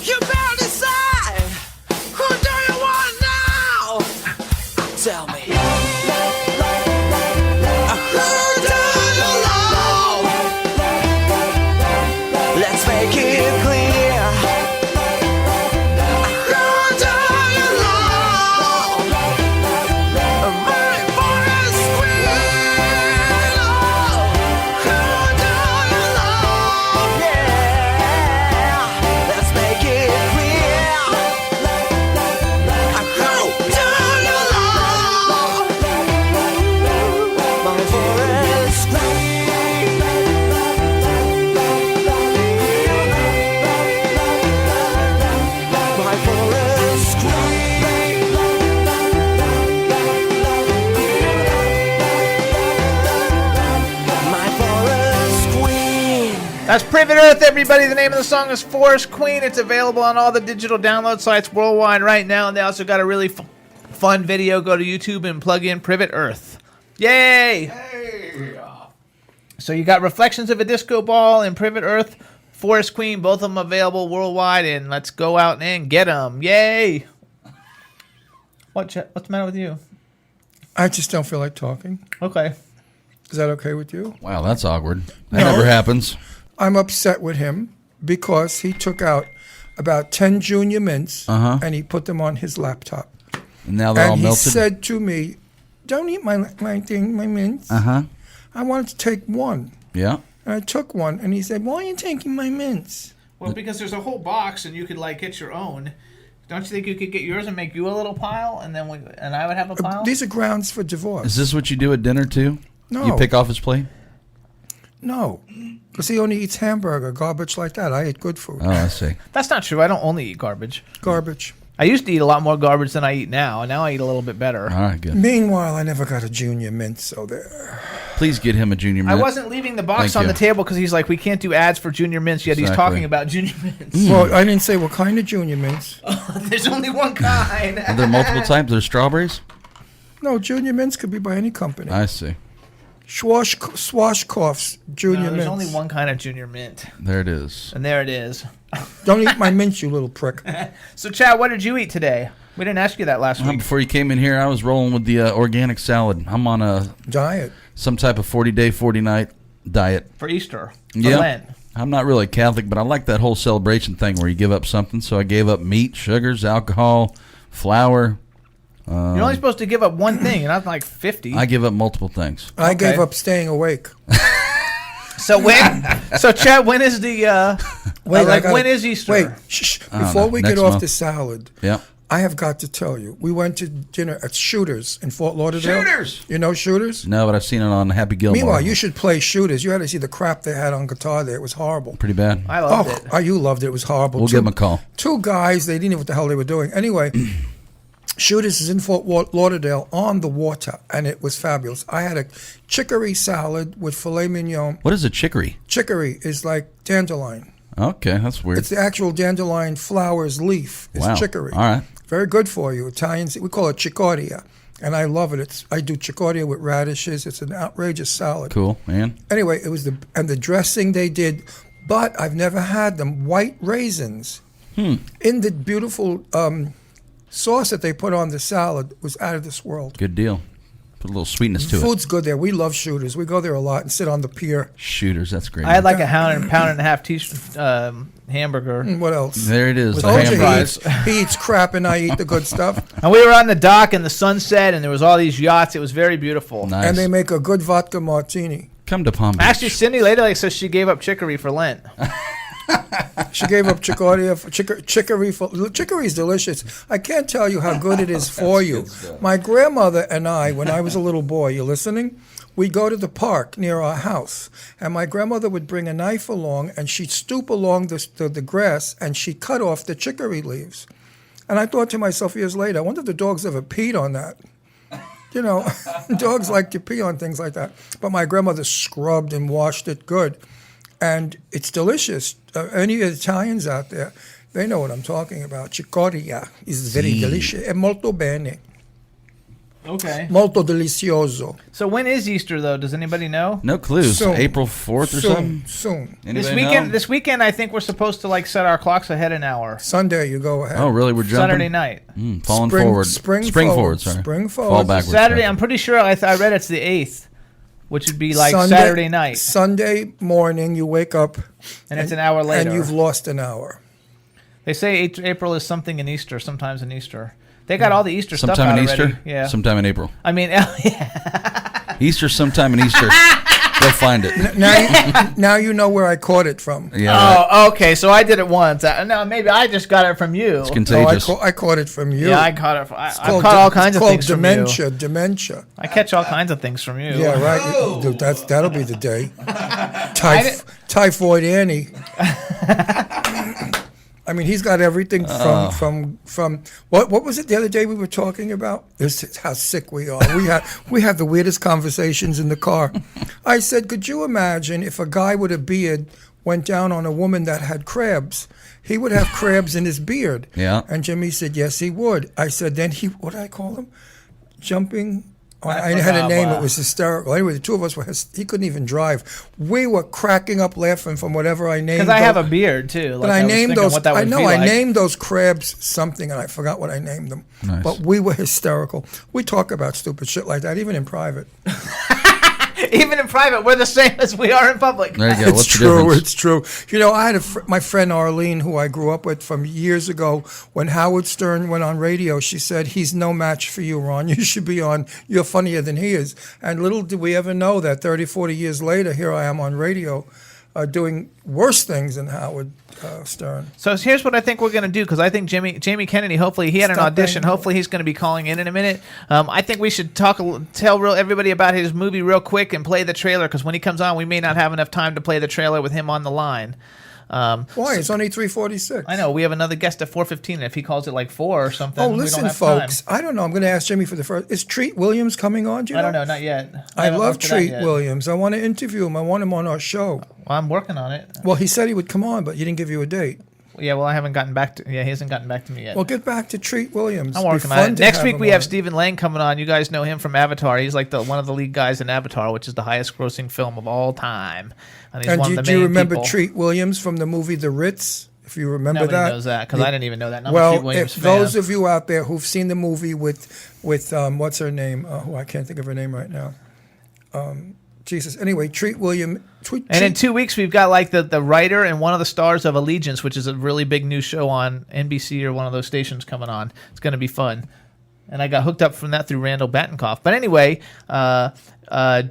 you better decide. Who do you want now? Tell me. Who do you love? That's Privet Earth, everybody. The name of the song is Forest Queen. It's available on all the digital download sites worldwide right now. And they also got a really fun video. Go to YouTube and plug in Privet Earth. Yay! Hey. So you got Reflections of a Disco Ball and Privet Earth, Forest Queen, both of them available worldwide. And let's go out and get them. Yay! What's the matter with you? I just don't feel like talking. Okay. Is that okay with you? Wow, that's awkward. That No. never happens. I'm upset with him because he took out about 10 Junior Mints and he put them on his laptop. And now they're all And he melted. said to me, "Don't eat my mints. I wanted to take one." Yeah. And I took one, and he said, "Why are you taking my mints?" Well, because there's a whole box, and you could get your own. Don't you think you could get yours and make you a little pile, and then and I would have a pile? These are grounds for divorce. Is this what you do at dinner too? No. You pick off his plate? No, because he only eats hamburger, garbage like that. I eat good food. Oh, I see. That's not true. I don't only eat garbage. Garbage. I used to eat a lot more garbage than I eat now, and now I eat a little bit better. All right, good. Meanwhile, I never got a Junior Mint, so there. Please get him a Junior Mint. I wasn't leaving the box Thank on you. the table because he's like, we can't do ads for Junior Mints, yet he's Exactly. talking about Junior Mints. Well, I didn't say what kind of Junior Mints. There's only one kind. Are there multiple types? There's strawberries? No, Junior Mints could be by any company. I see. Swashkoff's Junior No, there's Mints. only one kind of Junior Mint, There it is. and there it is. Don't eat my mints, you little prick. So, Chad, what did you eat today? We didn't ask you that last week. Before you came in here, I was rolling with the organic salad. I'm on Diet. some type of 40-day, 40-night diet. For Easter. For Yeah. Lent. I'm not really Catholic, but I like that whole celebration thing where you give up something. So I gave up meat, sugars, alcohol, flour. You're only supposed to give up one thing, and I'm like 50. I give up multiple things. I gave up staying awake. So Chad, when is the when is Easter? Wait, shh. don't Before know. we Next get off month. the salad, Yeah. I have got to tell you, we went to dinner at Shooters in Fort Lauderdale. Shooters! You know Shooters? No, but I've seen it on Happy Gilmore. Meanwhile, you should play Shooters. You had to see the crap they had on guitar there. It was horrible. Pretty bad. I loved it. Oh, you loved it. It was horrible. We'll give them a call. Two guys, they didn't know what the hell they were doing. Anyway, Shooters is in Fort Lauderdale on the water, and it was fabulous. I had a chicory salad with filet mignon. What is a chicory? Chicory is like dandelion. Okay, that's weird. It's the actual dandelion flower's leaf. It's Wow. chicory. All right. Very good for you. Italians, we call it cicoria, and I love it. I do cicoria with radishes. It's an outrageous salad. Cool, man. Anyway, it was the dressing they did, but I've never had them. White raisins in the beautiful sauce that they put on the salad was out of this world. Good deal. Put a little sweetness to it. Food's good there. We love Shooters. We go there a lot and sit on the pier. Shooters, that's great. I had like a pound and a half hamburger. And what else? There it is. With The Told you hamburgers. he eats crap and I eat the good stuff. And we were on the dock and the sunset, and there was all these yachts. It was very beautiful. Nice. And they make a good vodka martini. Come to Palm Beach. Actually, Cindy later says she gave up chicory for Lent. She gave up chicory for chicory is delicious. I can't tell you how good it is for you. My grandmother and I, when I was a little boy, you listening? We'd go to the park near our house, and my grandmother would bring a knife along, and she'd stoop along the grass, and she'd cut off the chicory leaves. And I thought to myself years later, I wonder if the dogs ever peed on that. You know, dogs like to pee on things like that. But my grandmother scrubbed and washed it good. And it's delicious. Any Italians out there, they know what I'm talking about. Cicoria is very delicious. È molto bene. Okay. Molto delicioso. So when is Easter, though? Does anybody know? No clues. Soon. April 4th or something? Soon. Anybody know? This weekend, I think we're supposed to set our clocks ahead an hour. Sunday, you go ahead. Oh, really? We're jumping? Saturday night. Falling Spring- forward. spring forward, forward. sorry. Spring forward. Fall backwards. Saturday, sorry. I'm pretty sure I read it's the 8th, which would be like Sunday- Saturday night, Sunday morning, you wake up. and it's an hour later. And you've lost an hour. They say April is something in Easter, sometimes in Easter. They got all the Easter Sometime stuff out in already. Easter? Yeah. Sometime in April. I mean, yeah. Easter sometime in Easter. Go find it. Now you know where I caught it from. Yeah, right. Oh, okay. So I did it once. No, maybe I just got it from you. It's No, contagious. I caught it from you. Yeah, I caught it. I It's caught all kinds it's of things called from you. dementia. Dementia. I catch all kinds of things from you. Yeah, right. Dude, that'll be the day. Typhoid Annie. I mean, he's got everything from what was it the other day we were talking about? This is how sick we are. We have the weirdest conversations in the car. I said, could you imagine if a guy with a beard went down on a woman that had crabs, he would have crabs in his beard. Yeah. And Jimmy said, yes, he would. I said, then he, what did I call him? Jumping. I had a forgot name. what. It was hysterical. Anyway, the two of us were, he couldn't even drive. We were cracking up laughing from whatever I named. Because I have a beard too. But Like, I was named thinking those. what that I would know be I like. named those crabs something, and I forgot what I named them. Nice. But we were hysterical. We talk about stupid shit like that, even in private. Even in private, we're the same as we are in public. There you go. It's What's the true. difference? It's true. You know, I had my friend Arlene, who I grew up with from years ago. When Howard Stern went on radio, she said, "He's no match for you, Ron. You should be on. You're funnier than he is." And little did we ever know that 30, 40 years later, here I am on radio, doing worse things than Howard Stern. So here's what I think we're going to do, because I think Jamie Kennedy, hopefully he had an Stop audition. banging. Hopefully he's going to be calling in a minute. I think we should tell everybody about his movie real quick and play the trailer, because when he comes on, we may not have enough time to play the trailer with him on the line. Why? It's only 3:46. I know. We have another guest at 4:15, and if he calls it like 4 or something, Oh, we don't listen, have folks. time. I don't know. I'm going to ask Jimmy for the first. Is Treat Williams coming on? Do you I don't know. Not yet. I haven't love looked it up Treat yet. Williams. I want to interview him. I want him on our show. Well, I'm working on it. Well, he said he would come on, but he didn't give you a date. Yeah, well, I haven't gotten back to. Yeah, he hasn't gotten back to me yet. Well, get back to Treat Williams. I'm It'd be working fun on it. to Next week him we have on. Stephen Lang coming on. You guys know him from Avatar. He's like one of the lead guys in Avatar, which is the highest grossing film of all time. And he's And one do of the you main remember people. Treat Williams from the movie The Ritz? If you remember Nobody that. knows that, because I didn't even know that. And I'm a Well, Treat Williams if fan. those of you out there who've seen the movie with what's her name? Who I can't think of her name right now. Jesus. Anyway, Treat Williams. And in 2 weeks, we've got like the writer and one of the stars of Allegiance, which is a really big new show on NBC or one of those stations coming on. It's going to be fun. And I got hooked up from that through Randall Battenkoff. But anyway,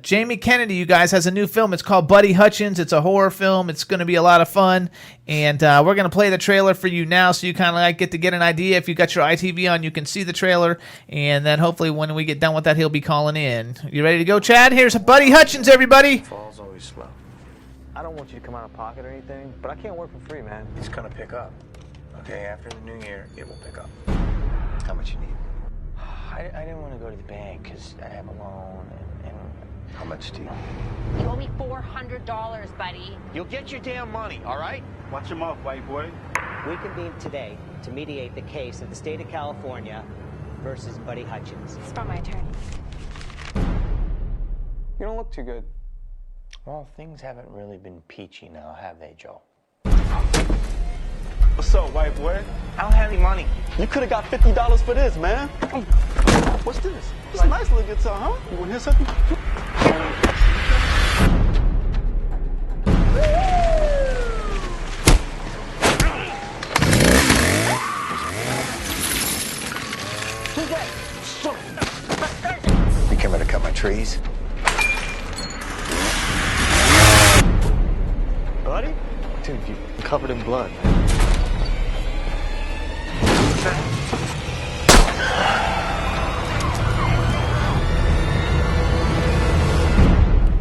Jamie Kennedy, you guys, has a new film. It's called Buddy Hutchins. It's a horror film. It's going to be a lot of fun. And we're going to play the trailer for you now, so you kind of like get to get an idea. If you got your ITV on, you can see the trailer. And then hopefully when we get done with that, he'll be calling in. You ready to go, Chad? Here's Buddy Hutchins, everybody. Fall's always slow. I don't want you to come out of pocket or anything, but I can't work for free, man. It's gonna pick up. Okay, after the new year, it will pick up. How much you need? I didn't want to go to the bank because I have a loan and How much do you? You owe me $400, buddy. You'll get your damn money, all right? Watch your mouth, white boy. We convened today to mediate the case of the state of California versus Buddy Hutchins. It's from my attorney. You don't look too good. Well, things haven't really been peachy now, have they, Joe? What's up, white boy? I don't have any money. You could have got $50 for this, man. What's this? It's a nice little guitar, huh? You want to hear something? You came here to cut my trees? Buddy? Dude, you're covered in blood.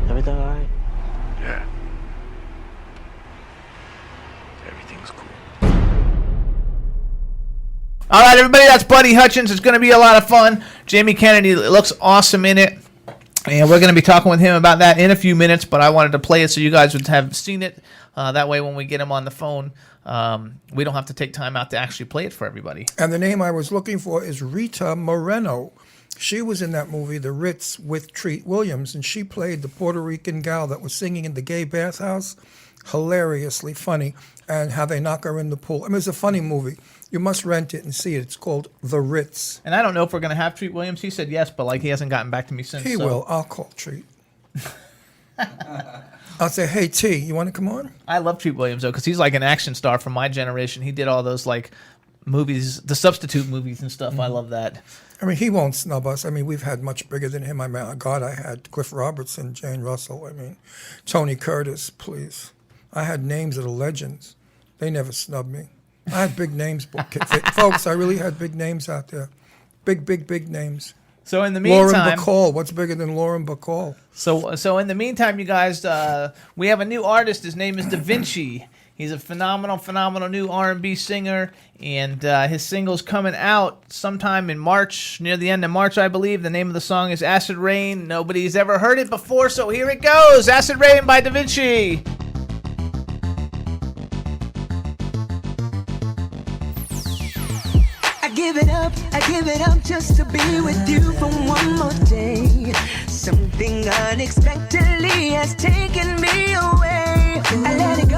Everything all right? Yeah. Everything's cool. All right, everybody, that's Buddy Hutchins. It's going to be a lot of fun. Jamie Kennedy looks awesome in it. And we're going to be talking with him about that in a few minutes, but I wanted to play it so you guys would have seen it. That way, when we get him on the phone, we don't have to take time out to actually play it for everybody. And the name I was looking for is Rita Moreno. She was in that movie, The Ritz, with Treat Williams, and she played the Puerto Rican gal that was singing in the gay bathhouse. Hilariously funny. And how they knock her in the pool. I mean, it's a funny movie. You must rent it and see it. It's called The Ritz. And I don't know if we're going to have Treat Williams. He said yes, but like he hasn't gotten back to me since. He so. will. I'll call Treat. I'll say, hey, T, you want to come on? I love Treat Williams, though, because he's like an action star from my generation. He did all those like movies, the substitute movies and stuff. I love that. I mean, he won't snub us. I mean, we've had much bigger than him. I mean, God, I had Cliff Robertson, Jane Russell. I mean, Tony Curtis, please. I had names of the legends. They never snubbed me. I had big names, folks. I really had big names out there. Big, big, big names. So in the Lauren meantime, Bacall. What's bigger than Lauren Bacall? So in the meantime, you guys, we have a new artist. His name is Da Vinci. He's a phenomenal new R&B singer, and his single's coming out sometime in March, near the end of March, I believe. The name of the song is Acid Rain. Nobody's ever heard it before, so here it goes. Acid Rain by Da Vinci. I give it up just to be with you for one more day. Something unexpectedly has taken me away. I let it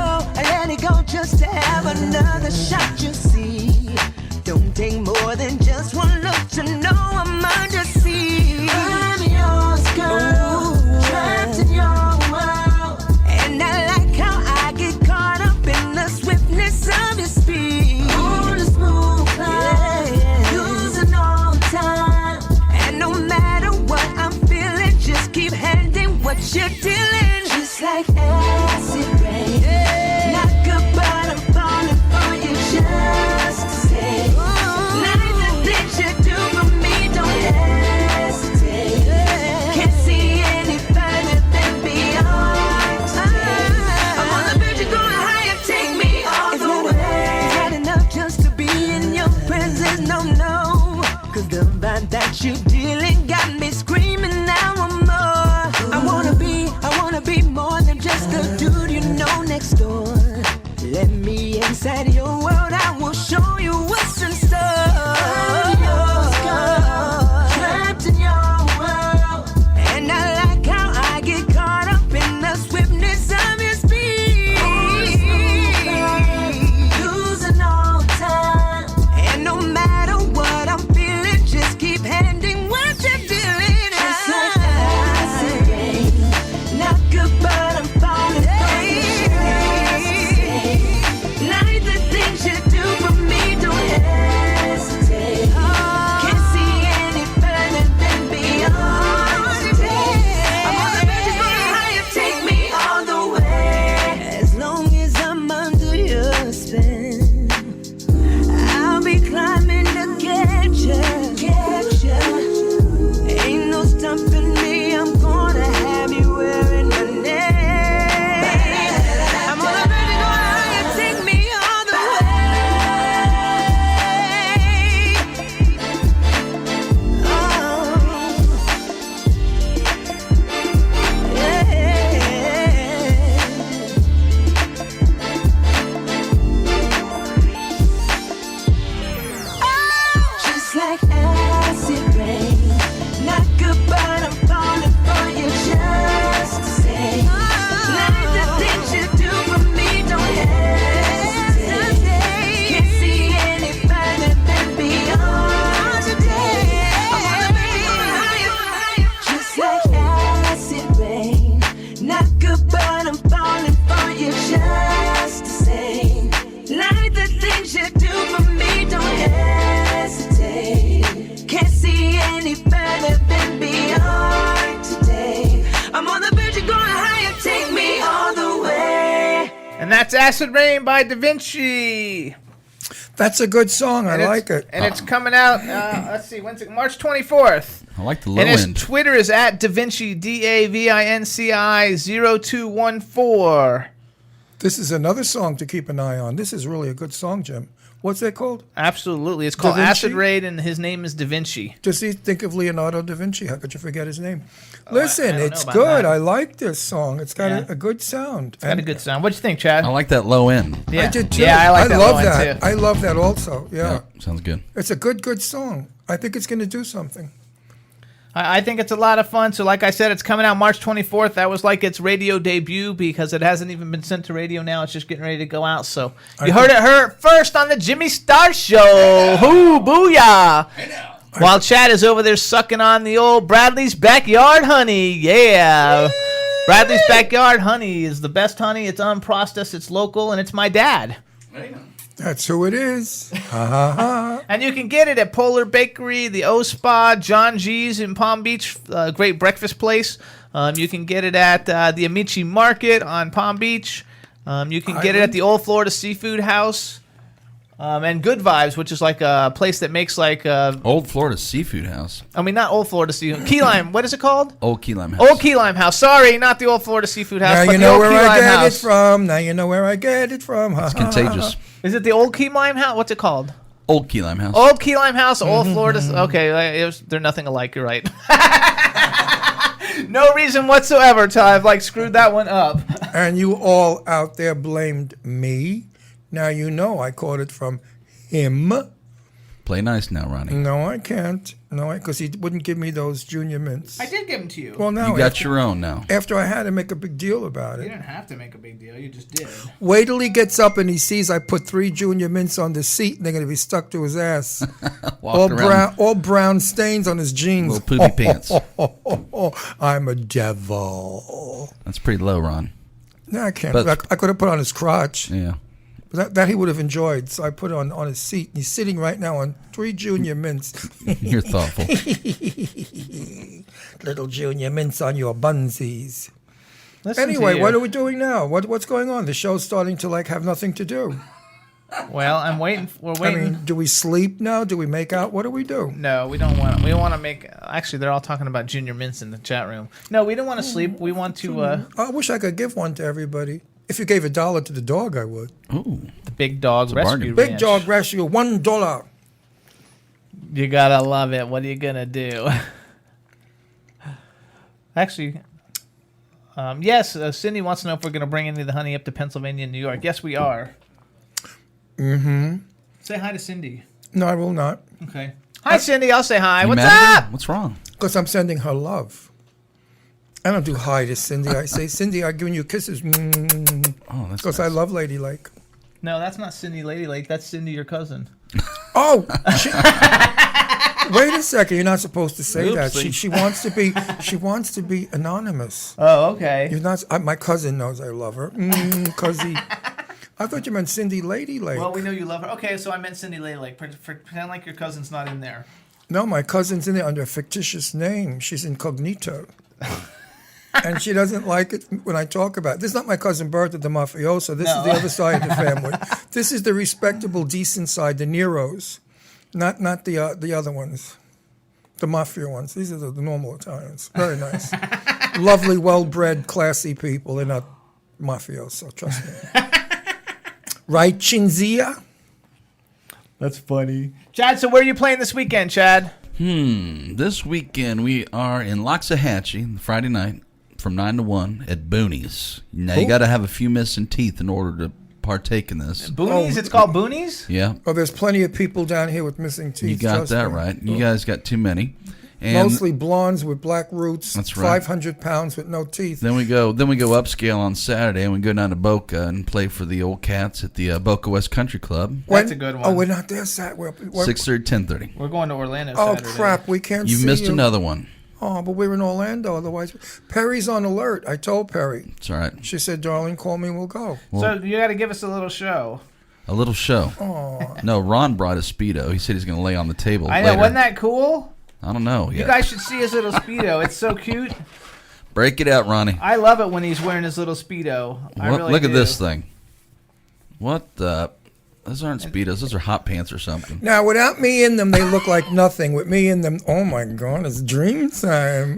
go just to have another shot, you see. Don't take more than just one look to know I'm under siege. I'm yours, girl, trapped in your world. And I like how I get caught up in the swiftness of your speed. On a smooth climb, losing all time. And no matter what I'm feeling, just keep handing what you're dealing. Just like acid rain, not good, but I'm falling for you just to say. Like the things you do for me, don't hesitate. Can't see any further than beyond today. I'm on the verge of going higher, take me all the way. It's not enough just to be in your presence, no. Cause the vibe that you're dealing got me screaming now I'm more. I wanna be more than just the dude you know next door. Let me inside your world, I will show you what's in store. I'm yours, girl, trapped in your world. And I like how I get caught up in the swiftness of your speed. Losing all time. And no matter what I'm feeling, just keep handing what you're dealing. Just like acid rain, not good, but I'm falling for you. Like the things you do for me, don't hesitate. Can't see any further than beyond today. I'm on the verge of going higher, take me all the way. As long as I'm under your spell, I'll be climbing to get you. Ain't no stopping me, I'm gonna have you wearing my name. I'm on the verge of going higher, take me all the way. Just like acid rain, not good, but I'm falling for you just to say. Like the things you do for me, don't hesitate. Can't see any further than beyond today. I'm on the verge of going higher, just like acid rain, not good, but I'm falling for you just to say. Like the things you do for me, don't hesitate. Can't see any further than beyond today. I'm on the verge of going higher, take me all the way. And that's Acid Rain by Da Vinci. That's a good song. I like it. And it's coming out, let's see, when's it? March 24th. I like the low And his end. Twitter is at Da Vinci, DAVINCI 0214. This is another song to keep an eye on. This is really a good song, Jim. What's that called? Absolutely. It's called Da Vinci? Acid Rain, and his name is Da Vinci. Just think of Leonardo da Vinci. How could you forget his name? Listen, I don't it's know about good. that. I like this song. It's got Yeah. a good sound. It's got a good sound. What'd you think, Chad? I like that low end. Yeah. I did too. Yeah, I like that love low end, that. too. I love that also. Yeah. Sounds good. It's a good song. I think it's going to do something. I think it's a lot of fun. So like I said, it's coming out March 24th. That was like its radio debut because it hasn't even been sent to radio now. It's just getting ready to go out. So you heard it first on the Jimmy Starr Show. Hoo, booyah. While Chad is over there sucking on the old Bradley's Backyard Honey. Yeah. Bradley's Backyard Honey is the best honey. It's unprocessed, it's local, and it's my dad. That's who it is. Ha ha ha. And you can get it at Polar Bakery, the O Spa, John G's in Palm Beach, great breakfast place. You can get it at the Amici Market on Palm Beach. You can get it at the Old Florida Seafood House. And Good Vibes, which is like a place that makes like... Old Florida Seafood House. I mean, not Old Florida Seafood. Key Lime. What is it called? Old Key Lime House. Old Key Lime House. Sorry, not the Old Florida Seafood House, Now but you the know Old where Key I Lime get House. it from. Now you know where I get it from. It's contagious. Is it the Old Key Lime House? What's it called? Old Key Lime House. Old Key Lime House, Old Florida. Okay, they're nothing alike. You're right. No reason whatsoever till I've like screwed that one up. And you all out there blamed me. Now you know I caught it from him. Play nice now, Ronnie. No, I can't. No, because he wouldn't give me those junior mints. I did give them to you. Well, now You got your own now. After I had to make a big deal about You it. didn't have to make a big deal. You just did. Wait till he gets up and he sees I put 3 junior mints on the seat and they're going to be stuck to his ass. all brown stains on his jeans. Little poopy pants. I'm a devil. That's pretty low, Ron. No, I can't. But- I could have put on his crotch. Yeah. That he would have enjoyed. So I put it on his seat. And he's sitting right now on 3 junior mints. You're thoughtful. Little junior mints on your bunsies. Listen Anyway, to what you. are we doing now? What's going on? The show's starting to have nothing to do. Well, I'm waiting. We're waiting. I mean, do we sleep now? Do we make out? What do we do? No, we don't want. We want to make. Actually, they're all talking about junior mints in the chat room. No, we don't want to sleep. We want to. I wish I could give one to everybody. If you gave $1 to the dog, I would. Ooh. The Big Dog Rescue Big Ranch. dog rescue, $1. You gotta love it. What are you gonna do? Actually, yes. Cindy wants to know if we're gonna bring any of the honey up to Pennsylvania and New York. Yes, we are. Mm-hmm. Say hi to Cindy. No, I will not. Okay. Hi, Cindy. I'll say hi. You What's mad at up? her? What's wrong? Because I'm sending her love. I don't do hi to Cindy. I say, Cindy, I'm giving you kisses. Oh, that's Because nice. I love Lady Lake. No, that's not Cindy Lady Lake. That's Cindy, your cousin. Oh, wait a second. You're not supposed to say that. Oopsie. She wants to be anonymous. Oh, okay. You're not. My cousin knows I love her. Cuzzy. I thought you meant Cindy Lady Lake. Well, we know you love her. Okay, so I meant Cindy Lady Lake. Pretend like your cousin's not in there. No, my cousin's in there under a fictitious name. She's incognito. And she doesn't like it when I talk about it. This is not my cousin Bertha, the mafioso. This is the other side of the family. This is the respectable, decent side, the Neros, not the other ones, the mafia ones. These are the normal Italians. Very nice. Lovely, well-bred, classy people. They're not mafioso, trust me. Right, Cinzia? That's funny. Chad, so where are you playing this weekend, Chad? This weekend we are in Loxahatchee Friday night from 9 to 1 at Boonies. Now you got to have a few missing teeth in order to partake in this. Boonies? It's called Boonies? Yeah. Oh, there's plenty of people down here with missing teeth. You got trust that me. right. You guys got too many. And Mostly blondes with black roots. That's right. 500 pounds with no teeth. Then we go upscale on Saturday and we go down to Boca and play for the old cats at the Boca West Country Club. That's a good one. Oh, we're not there Saturday. 6:30, 10:30. We're going to Orlando Oh, Saturday. crap. We can't You've see missed you. another one. Oh, but we're in Orlando. Otherwise, Perry's on alert. I told Perry. It's all right. She said, darling, call me. We'll go. So you got to give us a little show. A little show. Oh. No, Ron brought his Speedo. He said he's going to lay on the table I know. later. Wasn't that cool? I don't know You yet. guys should see his little Speedo. It's so cute. Break it out, Ronnie. I love it when he's wearing his little Speedo. I really Look do. at this thing. What the? Those aren't Speedos. Those are hot pants or something. Now, without me in them, they look like nothing. With me in them, oh, my God, it's dream time.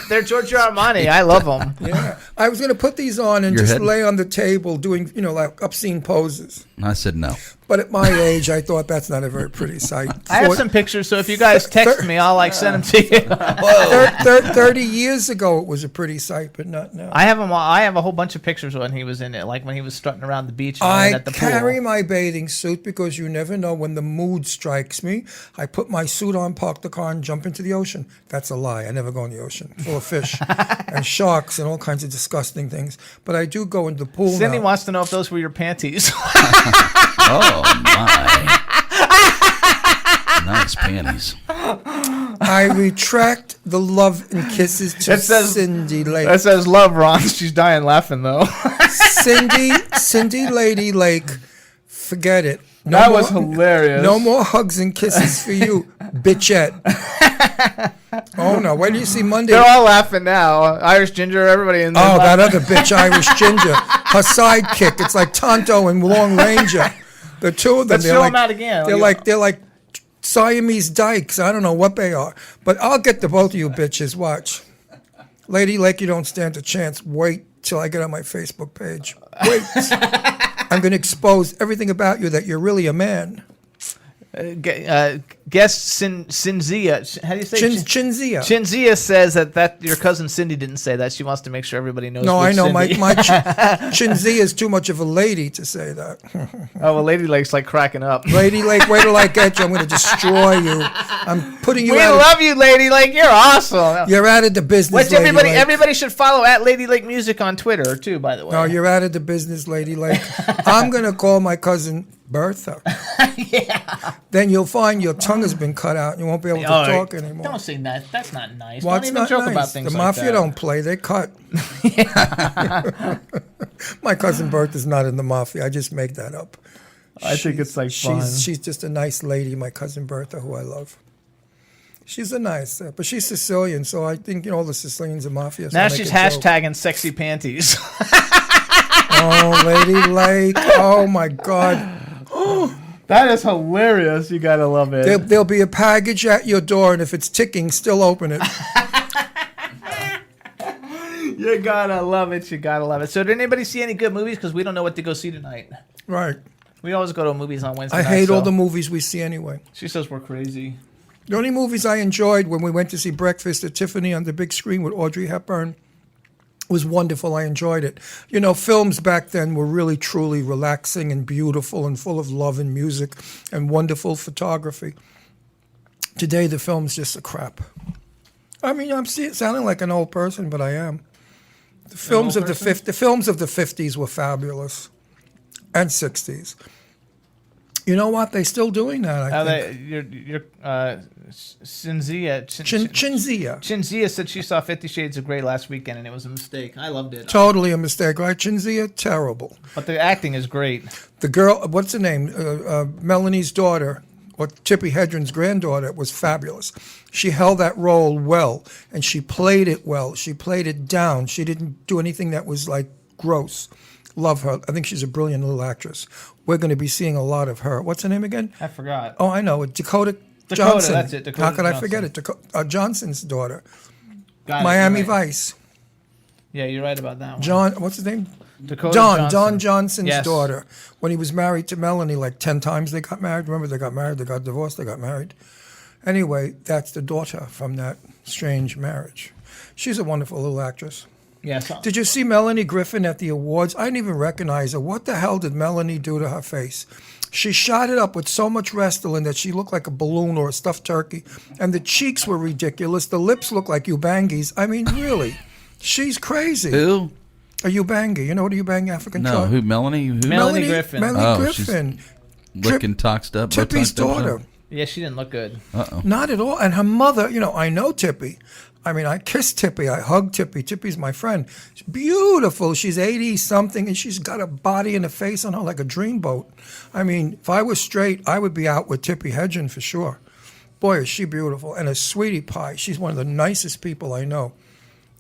They're Giorgio Armani. I love them. Yeah. I was going to put these on and Your just head? lay on the table doing, like obscene poses. I said no. But at my age, I thought that's not a very pretty sight. I have some pictures, so if you guys text me, I'll send them to you. 30 years ago, it was a pretty sight, but not now. I have them. I have a whole bunch of pictures when he was in it, like when he was strutting around the beach and I at the carry pool. my bathing suit because you never know when the mood strikes me. I put my suit on, park the car, and jump into the ocean. That's a lie. I never go in the ocean. Full of fish and sharks and all kinds of disgusting things. But I do go into the pool Cindy now. wants to know if those were your panties. Oh my! Nice panties. I retract the love and kisses to It says- Cindy Lake. That says love, Ron. She's dying laughing though. Cindy Lady Lake, forget it. No That more- was hilarious. No more hugs and kisses for you, bitchette. Oh no! When do you see Monday? They're all laughing now. Irish Ginger, everybody in there. Oh, that other bitch, Irish Ginger. Her sidekick. It's like Tonto and Long Ranger. The two of them. Let's show them out again. They're like Siamese dykes. I don't know what they are. But I'll get the both of you bitches. Watch. Lady Lake, you don't stand a chance. Wait till I get on my Facebook page. Wait. I'm going to expose everything about you that you're really a man. Guest Cinzia. How do you say Chinzia. Chinzia says that your cousin Cindy didn't say that. She wants to make sure everybody knows. No, I know. Cindy. My Chinzia is too much of a lady to say that. Oh, well, Lady Lake's like cracking up. Lady Lake, wait till I get you. I'm going to destroy you. I'm putting you We out. love you, Lady Lake. You're awesome. You're out of the business, Lady Lake. Everybody should follow at Lady Lake Music on Twitter, too, by the way. No, you're out of the business, Lady Lake. I'm going to call my cousin Bertha. Yeah. Then you'll find your tongue has been cut out and you won't be able to talk anymore. Don't say that. That's not nice. Well, Don't it's even not joke nice. about things The like mafia that. don't play; they cut. My cousin Bertha's not in the mafia. I just make that up. I think it's like fun. She's just a nice lady. My cousin Bertha, who I love. She's a nice, but she's Sicilian, so I think all the Sicilians are mafia. So Now I make she's a joke. hashtagging sexy panties. Oh, Lady Lake! Oh my God. That is hilarious. You gotta love it. There'll be a package at your door, and if it's ticking, still open it. You gotta love it. You gotta love it. So, did anybody see any good movies? Because we don't know what to go see tonight. Right. We always go to movies on Wednesday I night, hate all so- the movies we see anyway. She says we're crazy. The only movies I enjoyed when we went to see Breakfast at Tiffany on the big screen with Audrey Hepburn was wonderful. I enjoyed it. Films back then were really, truly relaxing and beautiful and full of love and music and wonderful photography. Today, the film's just a crap. I mean, I'm sounding like an old person, but I am. The films of the 50s were fabulous, and 60s. You know what? They're still doing that. I think. Cinzia. Chinzia said she saw 50 Shades of Grey last weekend and it was a mistake. I loved it. Totally a mistake, right? Chinzia, terrible. But the acting is great. The girl, what's her name? Melanie's daughter, or Tippi Hedren's granddaughter, was fabulous. She held that role well, and she played it well. She played it down. She didn't do anything that was like gross. Love her. I think she's a brilliant little actress. We're going to be seeing a lot of her. What's her name again? I forgot. Oh, I know. Dakota Johnson. That's it. Dakota How could Johnson. I forget it? Johnson's daughter. Got it, Miami you're right. Vice. Yeah, you're right about that one. What's his name? Dakota Don Johnson's Yes. daughter. When he was married to Melanie, like 10 times they got married. Remember, they got married, they got divorced, they got married. Anyway, that's the daughter from that strange marriage. She's a wonderful little actress. Yes. Did you see Melanie Griffin at the awards? I didn't even recognize her. What the hell did Melanie do to her face? She shot it up with so much Restylane that she looked like a balloon or a stuffed turkey. And the cheeks were ridiculous. The lips looked like Ubangis. I mean, really. She's crazy. Who? A Ubangi. You know what a Ubangi African No, tribe? who? Melanie? Who? Melanie Griffin. Melanie Oh, she's Griffin. Looking toxed up. Tippy's Botoxed up, daughter. Yeah, she didn't look good. Uh-oh. Not at all. And her mother, I know Tippy. I mean, I kiss Tippy. I hug Tippy. Tippy's my friend. She's beautiful. She's 80-something, and she's got a body and a face on her like a dreamboat. I mean, if I was straight, I would be out with Tippi Hedren for sure. Boy, is she beautiful. And a sweetie pie. She's one of the nicest people I know.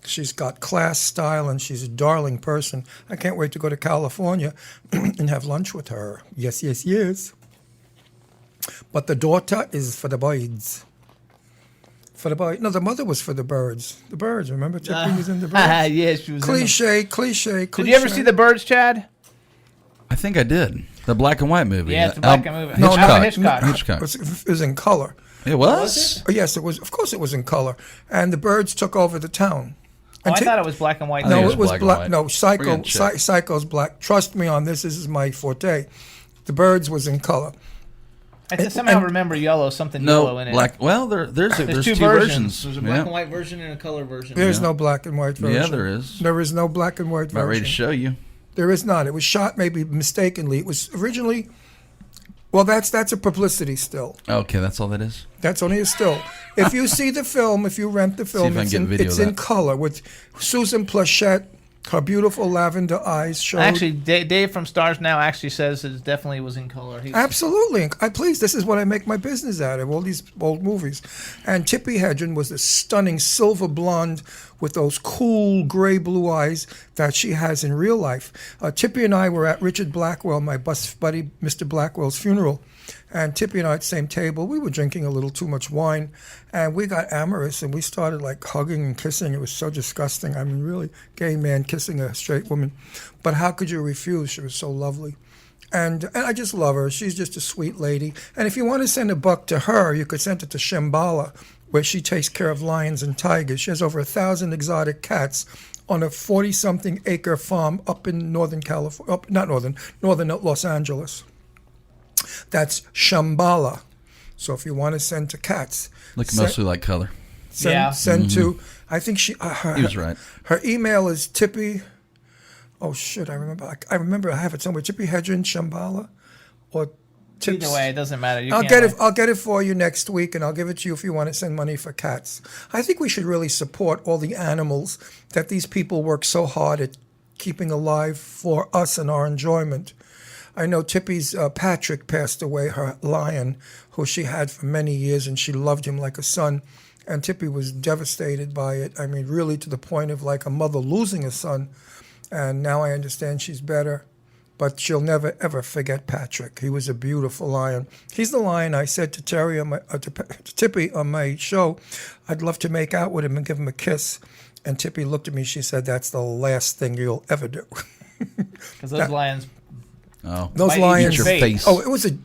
She's got class, style, and she's a darling person. I can't wait to go to California and have lunch with her. Yes, yes, yes. But the daughter is for the birds. For the boy. No, the mother was for the birds. The birds, remember? Tippy was in the birds. Yeah, she was Cliche. Did you ever see The Birds, Chad? I think I did. The black and white movie. Yeah, it's a black and white movie. No, Alfred Hitchcock. Hitchcock. It was in color. It was? Oh, yes, it was. Of course it was in color. And the birds took over the town. Oh, And I Ti- thought it was black and white. No, think it was black and black. white. No, We're Psycho. gonna check. Psycho's black. Trust me on this. This is my forte. The birds was in color. I somehow remember yellow, something yellow in it. Black. Well, there's two versions. There's a black Yeah. and white version and a color version. There's no black and white version. Yeah, there is. There is no black and white About ready to version. show you. There is not. It was shot maybe mistakenly. It was originally. Well, that's a publicity still. Okay, that's all that is. That's only a still. If you see the film, if you rent the film, if I can it's get in, video it's of in that. color with Susan Plachette, her beautiful lavender eyes showed. Actually, Dave from Stars Now actually says it definitely was in color. Absolutely. Please, this is what I make my business out of, all these old movies. And Tippi Hedren was a stunning silver blonde with those cool gray-blue eyes that she has in real life. Tippi and I were at Richard Blackwell, my bus buddy, Mr. Blackwell's funeral. And Tippi and I at the same table, we were drinking a little too much wine. And we got amorous, and we started like hugging and kissing. It was so disgusting. I mean, really, gay man kissing a straight woman. But how could you refuse? She was so lovely. And I just love her. She's just a sweet lady. And if you want to send a buck to her, you could send it to Shambhala, where she takes care of lions and tigers. She has over 1,000 exotic cats on a 40-something acre farm up in Northern California, northern Los Angeles. That's Shambhala. So if you want to send to cats, Look mostly like color. Send to. I think she. He was right. Her email is Tippy. Oh shit! I remember. I have it somewhere. Tippy Hedren Shambhala, or Tips. Either way, it doesn't matter. I'll get it for you next week, and I'll give it to you if you want to send money for cats. I think we should really support all the animals that these people work so hard at keeping alive for us and our enjoyment. I know Tippy's Patrick passed away, her lion, who she had for many years, and she loved him like a son. And Tippy was devastated by it. I mean, really to the point of like a mother losing a son. And now I understand she's better. But she'll never, ever forget Patrick. He was a beautiful lion. He's the lion I said to Terry, to Tippy on my show, I'd love to make out with him and give him a kiss. And Tippy looked at me. She said, that's the last thing you'll ever do. Because those lions... Oh, those lions! Your face. Oh, it was it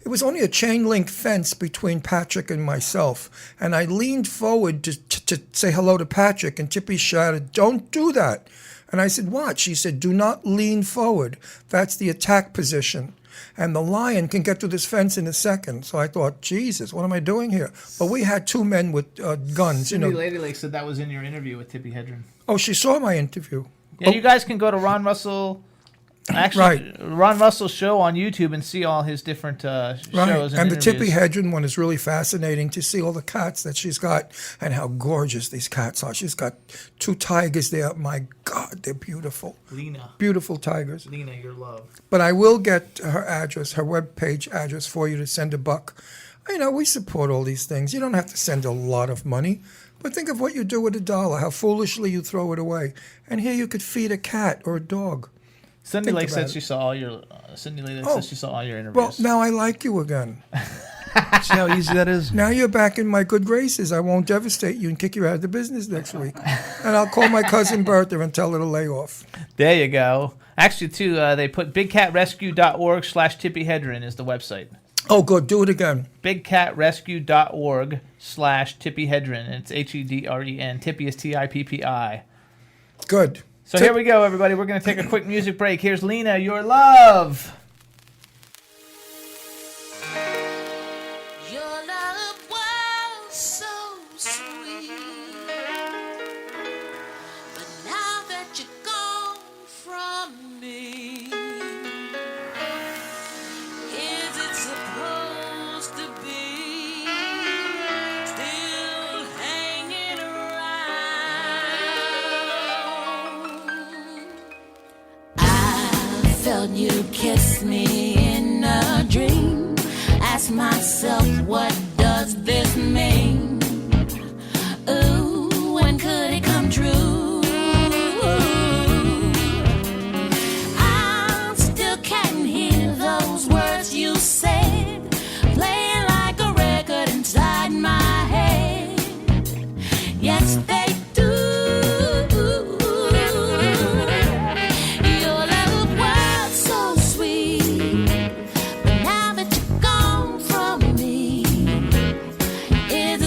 was only a chain link fence between Patrick and myself, and I leaned forward to say hello to Patrick, and Tippy shouted, "Don't do that!" And I said, "What?" She said, "Do not lean forward. That's the attack position, and the lion can get through this fence in a second." So I thought, Jesus, what am I doing here? But we had two men with guns. Cindy Lady Lake said that was in your interview with Tippy Hedren. Oh, she saw my interview. Yeah, you guys can go to Ron Russell. Actually, right. Ron Russell's show on YouTube and see all his different shows. And the Tippy Hedren one is really fascinating to see all the cats that she's got and how gorgeous these cats are. She's got 2 tigers there. My God, they're beautiful. Lena. Beautiful tigers. Lena, your love. But I will get her address, her webpage address for you to send a buck. You know, we support all these things. You don't have to send a lot of money. But think of what you do with $1, how foolishly you throw it away. And here you could feed a cat or a dog. Cindy Lake said she saw all your. Cindy Lake said she saw all your interviews. Well, now I like you again. See how easy that is? Now you're back in my good graces. I won't devastate you and kick you out of the business next week. And I'll call my cousin Bertha and tell her to lay off. There you go. Actually, too, they put bigcatrescue.org/Tippy Hedren is the website. Oh, good. Do it again. bigcatrescue.org/Tippy Hedren. It's Hedren. Tippy is TIPPI. Good. So here we go, everybody. We're going to take a quick music break. Here's Lena, Your Love. Your love was so sweet, but now that you're gone from me, is it supposed to be still hanging around? I felt you kiss me in a dream. Ask myself, what does this mean? Ooh, when could it come true? I still can hear those words you said, playing like a record inside my head. Yes, they do. Your love was so sweet, but now that you're gone from me, is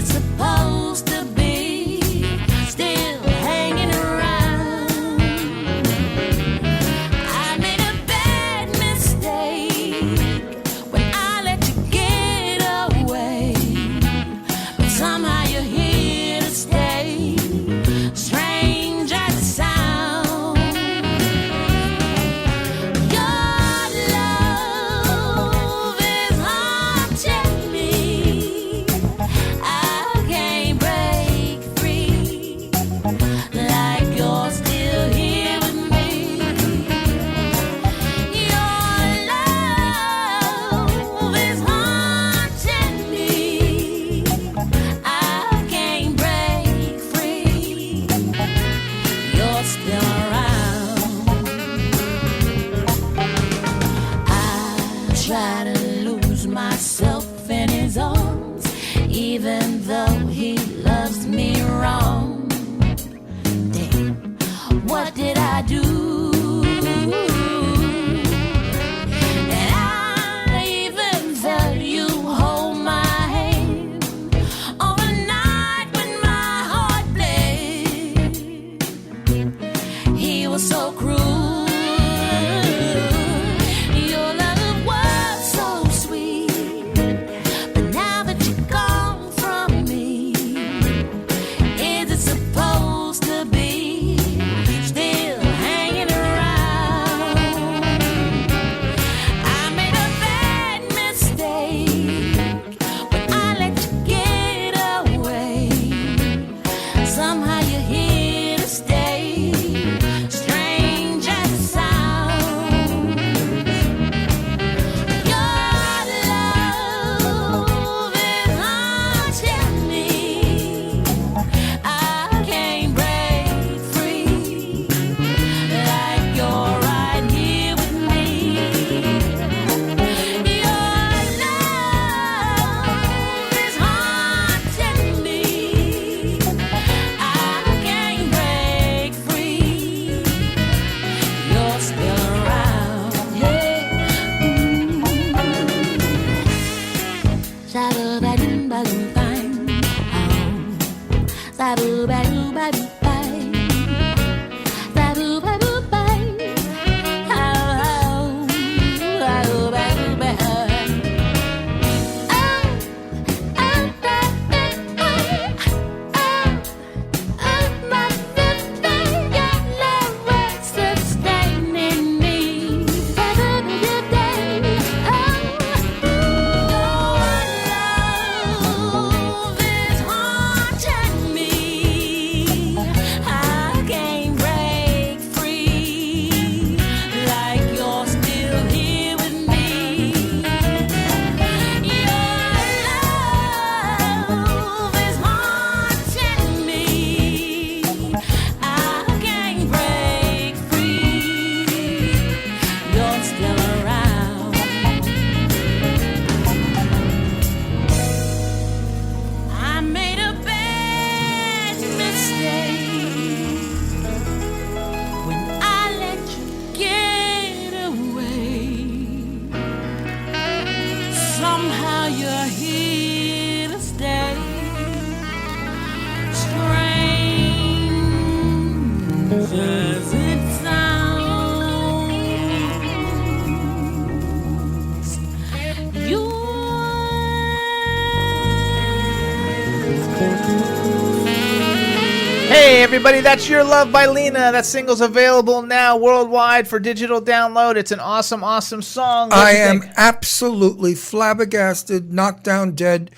everybody. That's Your Love by Lena. That single's available now worldwide for digital download. It's an awesome, awesome song. I am absolutely flabbergasted, knocked down dead.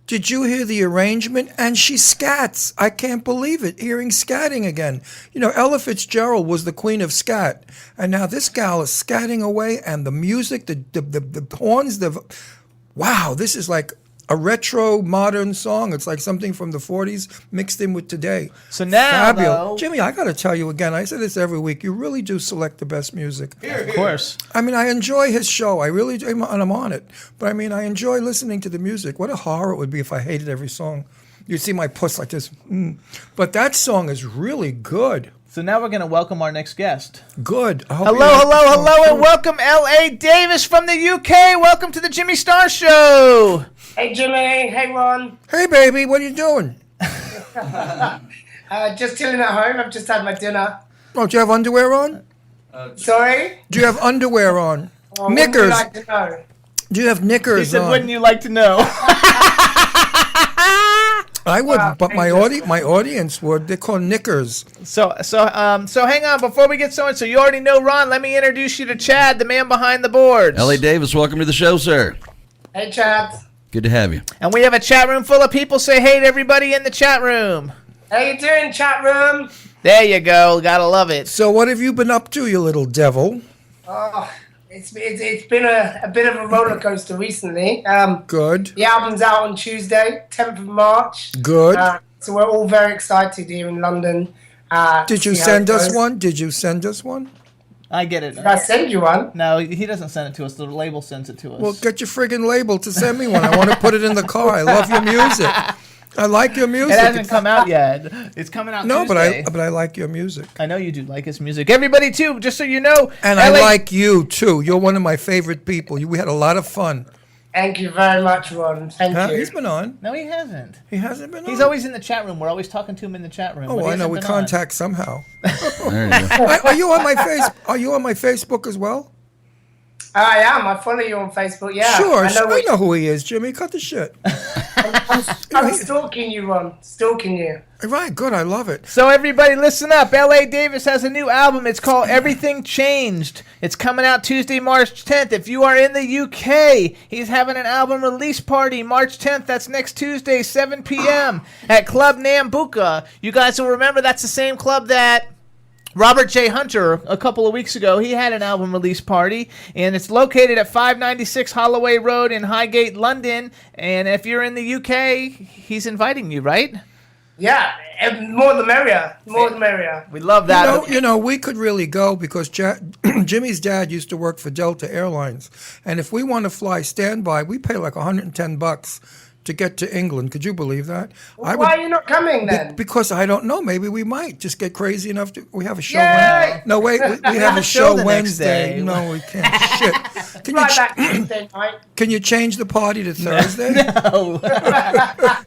Did you hear the arrangement? And she scats. I can't believe it, hearing scatting again. You know, Ella Fitzgerald was the queen of scat. And now this gal is scatting away, and the music, the horns, wow, this is like a retro modern song. It's like something from the 40s mixed in with today. So now, fabulous. though, Jimmy, I got to tell you again, I say this every week, you really do select the best music. Of course. I mean, I enjoy his show. I really do, and I'm on it. But I mean, I enjoy listening to the music. What a horror it would be if I hated every song. You'd see my puss like this. But that song is really good. So now we're going to welcome our next guest. Good. Hello, and welcome L.A. Davis from the UK. Welcome to the Jimmy Starr Show. Hey, Jimmy. Hey, Ron. Hey, baby. What are you doing? Just chilling at home. I've just had my dinner. Oh, do you have underwear on? Sorry? Do you have underwear on? Oh, Knickers. Would you like to know? Do you have knickers He said, on? wouldn't you like to know? I wouldn't, but my audience would. They're called knickers. So hang on before we get started. So you already know Ron. Let me introduce you to Chad, the man behind the boards. L.A. Davis, welcome to the show, sir. Hey, Chad. Good to have you. And we have a chat room full of people. Say hey to everybody in the chat room. How you doing, chat room? There you go. Gotta love it. So what have you been up to, you little devil? Oh, it's been a bit of a roller coaster recently. Good. The album's out on Tuesday, 10th of March. Good. So we're all very excited here in London. Did you send us one? Did you send us one? I get it. Did I send you one? No, he doesn't send it to us. The label sends it to us. Well, get your friggin' label to send me one. I want to put it in the car. I love your music. I like your music. It hasn't come out yet. It's coming out No, Tuesday. but I like your music. I know you do like his music. Everybody, too, just so you know. And I like you, too. You're one of my favorite people. We had a lot of fun. Thank you very much, Ron. Thank you. He's been on. No, he hasn't. He hasn't been on? He's always in the chat room. We're always talking to him in the chat room. Oh, but he I know. hasn't We been contact somehow. There you go. Are you on my Are you on my Facebook as well? I am. I follow you on Facebook. Yeah. Sure. I know who he is, Jimmy. Cut the shit. I'm stalking you, Ron. Stalking you. Right. Good. I love it. So everybody listen up. L.A. Davis has a new album. It's called Everything Changed. It's coming out Tuesday, March 10th. If you are in the UK, he's having an album release party March 10th. That's next Tuesday, 7 p.m. at Club Nambuka. You guys will remember that's the same club that Robert J. Hunter, a couple of weeks ago, he had an album release party, and it's located at 596 Holloway Road in Highgate, London. And if you're in the UK, he's inviting you, right? Yeah, more the merrier. More the merrier. We love that. You know, we could really go because Jimmy's dad used to work for Delta Airlines, and if we want to fly standby, we pay like $110 to get to England. Could you believe that? Why are you not coming then? Because I don't know. Maybe we might just get crazy enough to. We have a show. Yay! No, wait. We have a show show the next Wednesday. day. No, we can't. Shit. Back Tuesday night. Can you change the party to Thursday? No.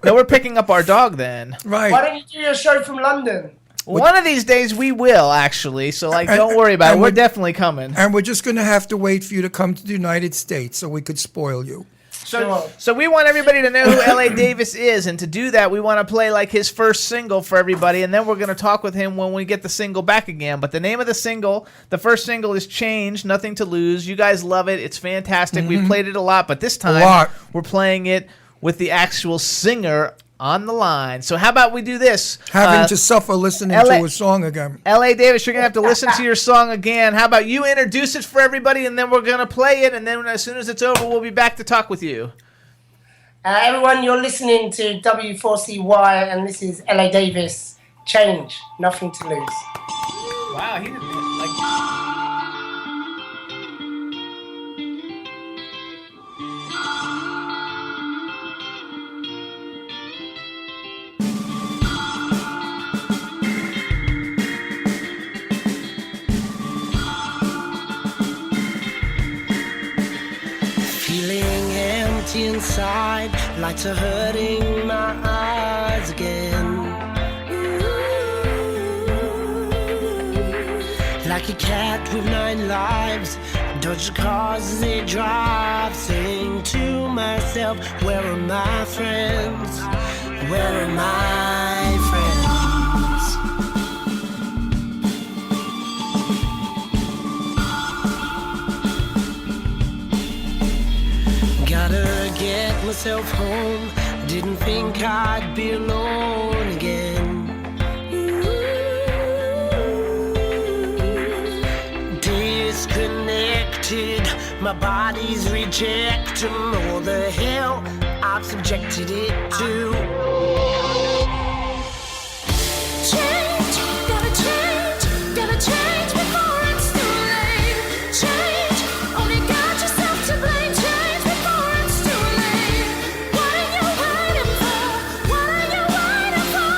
No, we're picking up our dog then. Right. Why don't you do your show from London? One of these days we will, actually. So, don't worry about it. We're definitely coming. And we're just going to have to wait for you to come to the United States so we could spoil you. So we want everybody to know who L.A. Davis is, and to do that, we want to play like his first single for everybody, and then we're going to talk with him when we get the single back again. But the name of the single, the first single is Change, Nothing to Lose. You guys love it. It's fantastic. We've played it a lot, but this time we're playing it with the actual singer on the line. So how about we do this? Having to suffer listening to a song again. L.A. Davis, you're going to have to listen to your song again. How about you introduce it for everybody, and then we're going to play it, and then as soon as it's over, we'll be back to talk with you. Everyone, you're listening to W4CY, and this is L.A. Davis. Change, Nothing to Lose. Wow, he didn't like... Inside, lights are hurting my eyes again. Like a cat with 9 lives, dodge the cars as they drive, saying to myself, where are my friends? Where are my friends? Gotta get myself home. Didn't think I'd be alone again. Disconnected, my body's rejecting all the hell I've subjected it to. Change, gotta change before it's too late. Change, only got yourself to blame. Change before it's too late. What are you waiting for? What are you waiting for?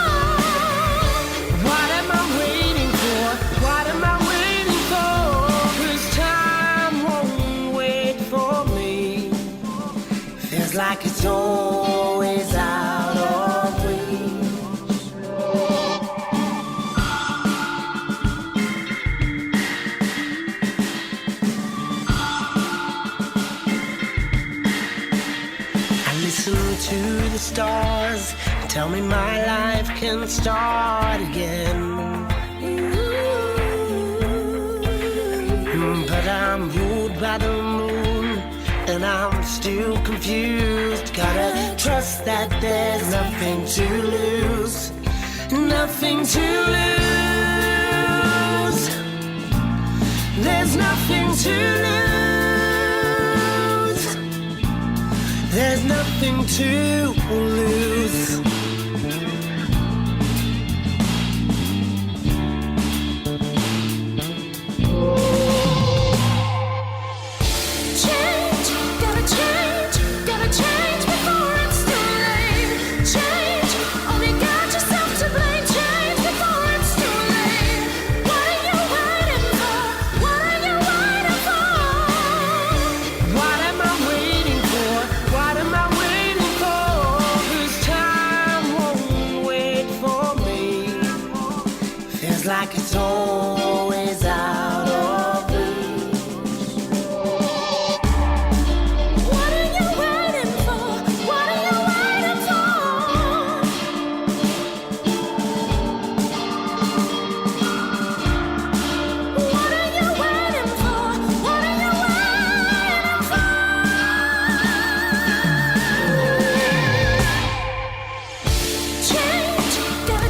What am I waiting for? What am I waiting for? 'Cause time won't wait for me. Feels like it's always out of reach. I listen to the stars, tell me my life can start again. But I'm ruled by the moon, and I'm still confused. Gotta trust that there's nothing to lose, nothing to lose. There's nothing to lose. There's nothing to lose. Change, gotta change before it's too late. Change, only got yourself to blame. Change before it's too late. What are you waiting for? What are you waiting for? What am I waiting for? What am I waiting for? 'Cause time won't wait for me. Feels like it's always out of reach. What are you waiting for? What are you waiting for? What are you waiting for? What are you waiting for? Change, gotta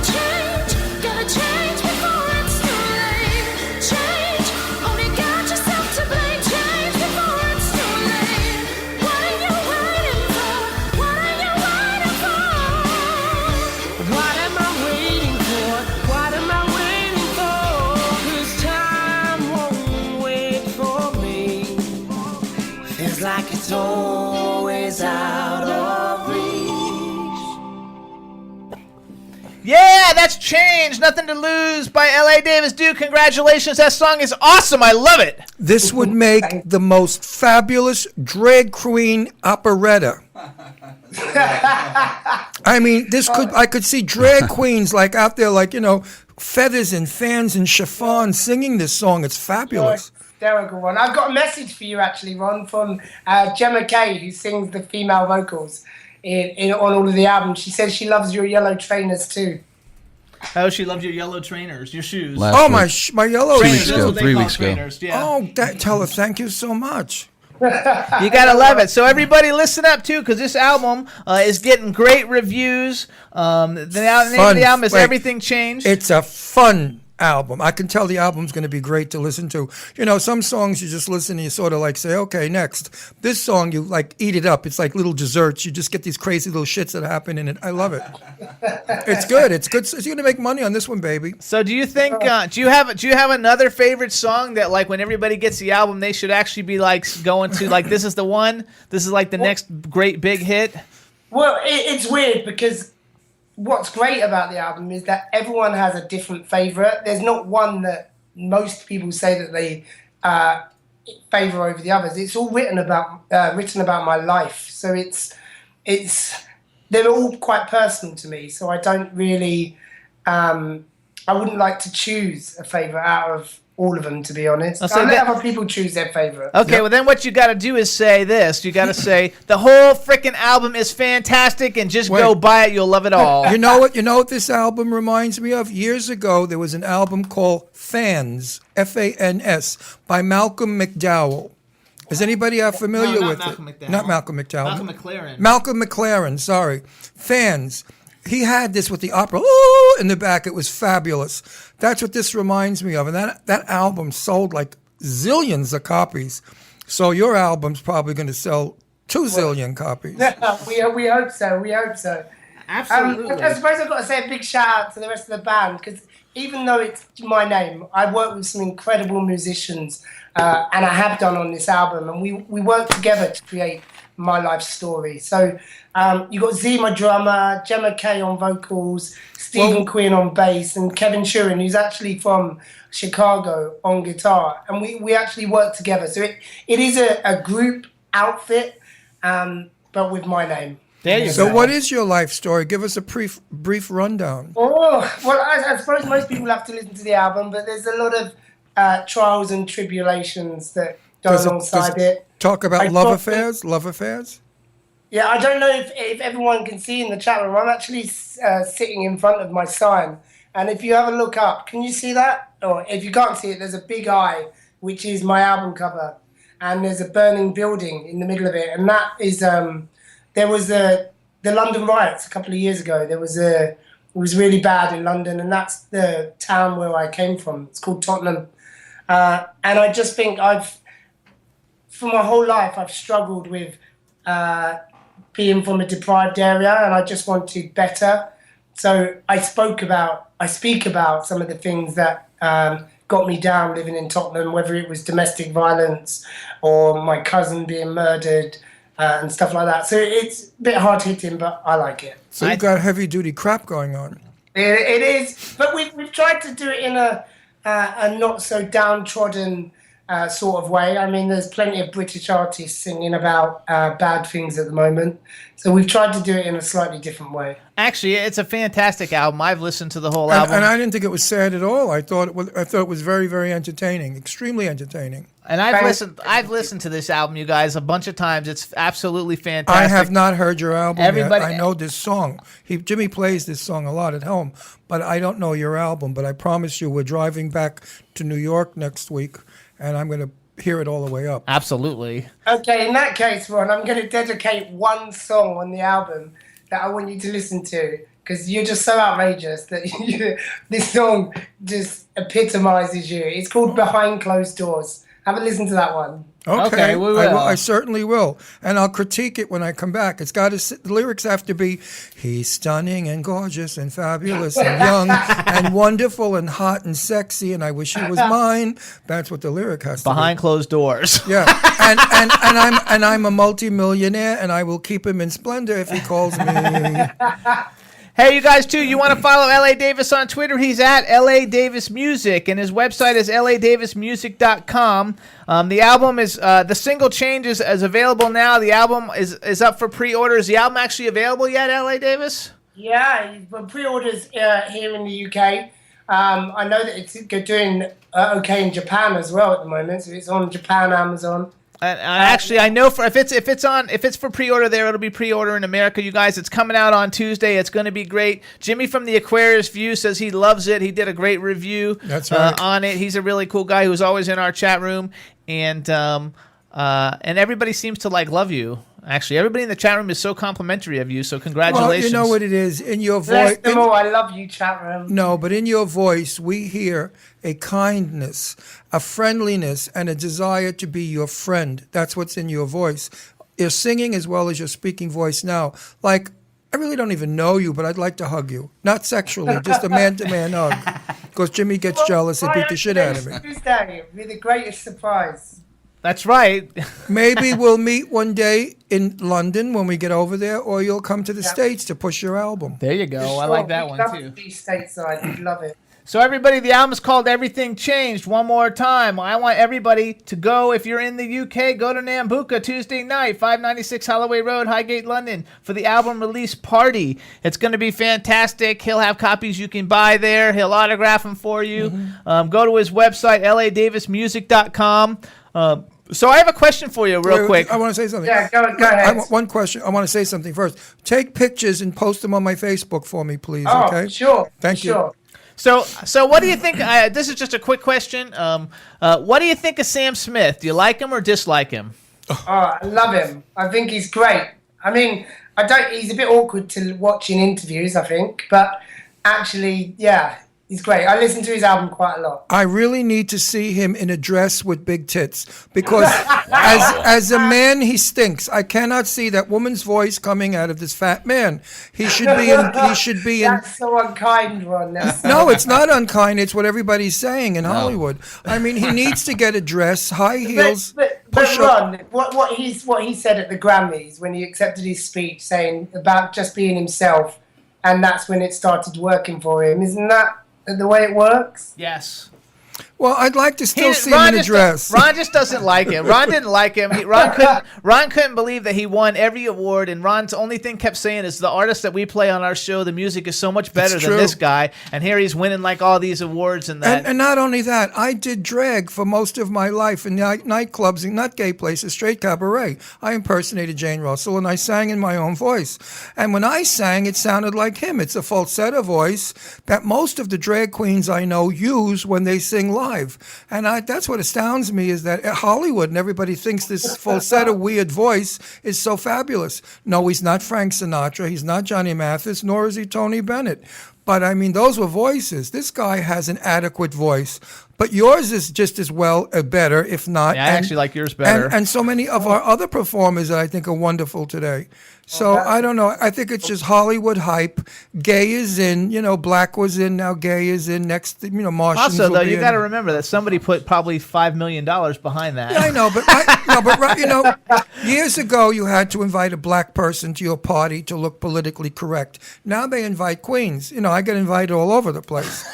change before it's too late. Change, only got yourself to blame. Change before it's too late. What are you waiting for? What are you waiting for? What am I waiting for? What am I waiting for? 'Cause time won't wait for me. Feels like it's always out of reach. Yeah, that's Change, Nothing to Lose by L.A. Davis. Dude, congratulations. That song is awesome. I love it. This would make the most fabulous drag queen operetta. I mean, I could see drag queens like out there, like, feathers and fans and chiffon singing this song. It's fabulous. Hysterical one. I've got a message for you, actually, Ron, from Gemma Kay, who sings the female vocals on all of the albums. She says she loves your yellow trainers too. Oh, she loves your yellow trainers, your shoes. My yellow 2 weeks trainers. ago, 3 weeks ago. Trainers, yeah. Oh, tell her thank you so much. You gotta love it. So everybody, listen up too, because this album is getting great reviews. The name of the album is Everything Changed. It's a fun album. I can tell the album's going to be great to listen to. Some songs you just listen and you sort of like say, okay, next. This song, you like eat it up. It's like little desserts. You just get these crazy little shits that happen in it. I love it. It's good. It's good. It's going to make money on this one, baby. So do you think, do you have another favorite song that, like, when everybody gets the album, they should actually be like going to, like, this is the one, this is like the next great big hit? Well, it's weird because what's great about the album is that everyone has a different favourite. There's not one that most people say that they favour over the others. It's all written about my life. So they're all quite personal to me. So I don't really, I wouldn't like to choose a favourite out of all of them, to be honest. I'll let other people choose their favourite. Okay, well then what you got to do is say this. You got to say the whole freaking album is fantastic, and just go buy it. You'll love it all. You know what? You know what this album reminds me of? Years ago, there was an album called Fans, F-A-N-S, by Malcolm McDowell. Is anybody familiar not with Malcolm it? McDowell. Not Malcolm McDowell. Malcolm McLaren. Malcolm McLaren, sorry. Fans. He had this with the opera ooh, in the back. It was fabulous. That's what this reminds me of. And that album sold like zillions of copies. So your album's probably going to sell 2 zillion copies. we hope so. We hope so. Absolutely. I suppose I've got to say a big shout out to the rest of the band because even though it's my name, I work with some incredible musicians, and I have done on this album, and we work together to create my life story. So you got Z, my drummer, Gemma Kay on vocals, Stephen Quinn on bass, and Kevin Shurin, who's actually from Chicago, on guitar, and we actually work together. So it is a group outfit, but with my name. There you So go. what is your life story? Give us a brief rundown. Oh, well, I suppose most people have to listen to the album, but there's a lot of trials and tribulations that go alongside it. Talk about love affairs? Yeah, I don't know if everyone can see in the chat room. I'm actually sitting in front of my sign. And if you have a look up, can you see that? Or if you can't see it, there's a big eye, which is my album cover. And there's a burning building in the middle of it. And that is... there was the London riots a couple of years ago. It was really bad in London, and that's the town where I came from. It's called Tottenham. And I just think for my whole life, I've struggled with being from a deprived area, and I just wanted better. So I speak about some of the things that got me down living in Tottenham, whether it was domestic violence or my cousin being murdered, and stuff like that. So it's a bit hard-hitting, but I like it. So you've got heavy-duty crap going on. It is, but we've tried to do it in a not-so-downtrodden sort of way. I mean, there's plenty of British artists singing about bad things at the moment. So we've tried to do it in a slightly different way. Actually, it's a fantastic album. I've listened to the whole album. And I didn't think it was sad at all. I thought it was very, very entertaining, extremely entertaining. And I've listened to this album, you guys, a bunch of times. It's absolutely fantastic. I have not heard your album yet. I know this song. Jimmy plays this song a lot at home, but I don't know your album. But I promise you, we're driving back to New York next week, and I'm going to hear it all the way up. Absolutely. Okay, in that case, Ron, I'm going to dedicate one song on the album that I want you to listen to, because you're just so outrageous that this song just epitomizes you. It's called Behind Closed Doors. Have a listen to that one. Okay, we will. I certainly will, and I'll critique it when I come back. The lyrics have to be, he's stunning and gorgeous and fabulous and young and wonderful and hot and sexy, and I wish he was mine. That's what the lyric has to be. Behind closed doors. Yeah, and I'm a multi-millionaire, and I will keep him in splendor if he calls me. Hey, you guys, too, you want to follow L.A. Davis on Twitter? He's at L.A. Davis Music, and his website is ladavismusic.com. The album is, the single Change is available now. The album is up for pre-order. Is the album actually available yet, L.A. Davis? Yeah, pre-orders here in the UK. I know that it's doing okay in Japan as well at the moment, so it's on Japan, Amazon. Actually, I know if it's for pre-order there, it'll be pre-order in America, you guys. It's coming out on Tuesday. It's going to be great. Jimmy from the Aquarius View says he loves it. He did a great review on it. He's a really cool guy who's always in our chat room, and everybody seems to love you. Actually, everybody in the chat room is so complimentary of you. So congratulations. Well, you know what it is in your voice. Bless them all. I love you, chat room. No, but in your voice, we hear a kindness, a friendliness, and a desire to be your friend. That's what's in your voice. Your singing as well as your speaking voice now. Like, I really don't even know you, but I'd like to hug you. Not sexually, just a man-to-man hug. Because Jimmy gets jealous and beat the shit out of me. Tuesday will be the greatest surprise. That's right. Maybe we'll meet one day in London when we get over there, or you'll come to the States to push your album. There you go. Sure, I like that we'd one, love too. To be stateside. We'd love it. So everybody, the album's called Everything Changed. One more time. I want everybody to go, if you're in the UK, go to Nambucca Tuesday night, 596 Holloway Road, Highgate, London, for the album release party. It's going to be fantastic. He'll have copies you can buy there. He'll autograph them for you. Go to his website, ladavismusic.com. So I have a question for you real quick. I want to say something. Yeah, go ahead. One question. I want to say something first. Take pictures and post them on my Facebook for me, please, okay? Sure. Thank you. So what do you think? This is just a quick question. What do you think of Sam Smith? Do you like him or dislike him? Oh, I love him. I think he's great. I mean, he's a bit awkward to watch in interviews, I think, but actually, yeah, he's great. I listen to his album quite a lot. I really need to see him in a dress with big tits because as a man, he stinks. I cannot see that woman's voice coming out of this fat man. He should be in. That's so unkind, Ron. No, it's not unkind. It's what everybody's saying in Hollywood. I mean, he needs to get a dress, high heels. But Ron, what he said at the Grammys when he accepted his speech saying about just being himself, and that's when it started working for him. Isn't that the way it works? Yes. Well, I'd like to still see him in a dress. Ron just doesn't like it. Ron didn't like him. Ron couldn't believe that he won every award, and Ron's only thing kept saying is the artist that we play on our show, the music is so much better than this guy, and here he's winning like all these awards and that. And not only that, I did drag for most of my life in nightclubs, and not gay places, straight cabaret. I impersonated Jane Russell, and I sang in my own voice. And when I sang, it sounded like him. It's a falsetto voice that most of the drag queens I know use when they sing live. And that's what astounds me is that Hollywood and everybody thinks this falsetto weird voice is so fabulous. No, he's not Frank Sinatra. He's not Johnny Mathis, nor is he Tony Bennett. But I mean, those were voices. This guy has an adequate voice. But yours is just as well, better, if not. Yeah, I actually like yours better. And so many of our other performers that I think are wonderful today. So I don't know. I think it's just Hollywood hype. Gay is in. Black was in. Now gay is in. Next, Martians. Also, though, you got to remember that somebody put probably $5 million behind that. Yeah, I know, but years ago you had to invite a black person to your party to look politically correct. Now they invite queens. I get invited all over the place.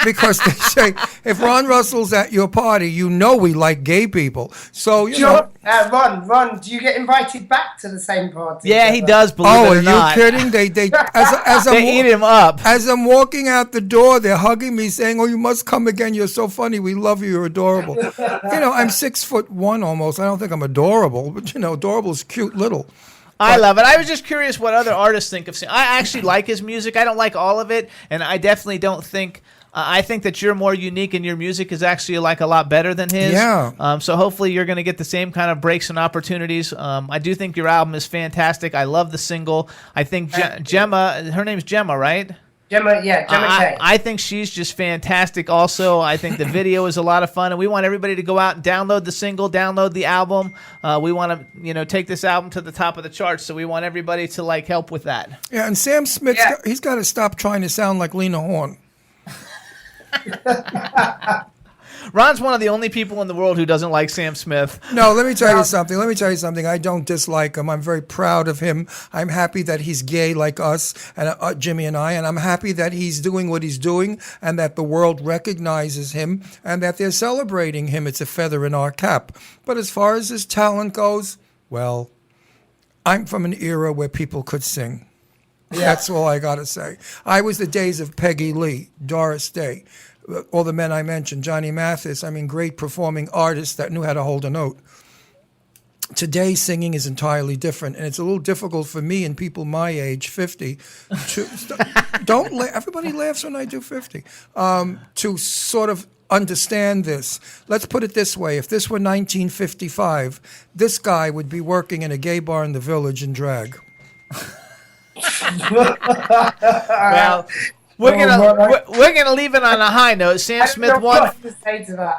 Because they say, if Ron Russell's at your party, we like gay people. So, Ron, do you get invited back to the same party? Yeah, he does, believe it or not. Oh, are you kidding? They eat him up. As I'm walking out the door, they're hugging me, saying, "Oh, you must come again. You're so funny. We love you. You're adorable." I'm 6'1" almost. I don't think I'm adorable, but adorable's cute little. I love it. I was just curious what other artists think of Sam. I actually like his music. I don't like all of it, and I definitely don't think. I think that you're more unique, and your music is actually like a lot better than his. Yeah. So hopefully you're going to get the same kind of breaks and opportunities. I do think your album is fantastic. I love the single. I think Gemma. Her name's Gemma, right? Gemma K. I think she's just fantastic also. I think the video is a lot of fun, and we want everybody to go out and download the single, download the album. We want to, take this album to the top of the charts, so we want everybody to, help with that. Yeah, and Sam Smith, he's got to stop trying to sound like Lena Horne. Ron's one of the only people in the world who doesn't like Sam Smith. No, let me tell you something. I don't dislike him. I'm very proud of him. I'm happy that he's gay like us, and Jimmy and I, and I'm happy that he's doing what he's doing and that the world recognizes him and that they're celebrating him. It's a feather in our cap. But as far as his talent goes, well, I'm from an era where people could sing. Yeah. That's all I got to say. I was the days of Peggy Lee, Doris Day, all the men I mentioned, Johnny Mathis. Great performing artists that knew how to hold a note. Today, singing is entirely different, and it's a little difficult for me and people my age, 50, everybody laughs when I do 50, to sort of understand this. Let's put it this way. If this were 1955, this guy would be working in a gay bar in the Village in drag. Well, we're gonna leave it on a high note. Sam Smith won.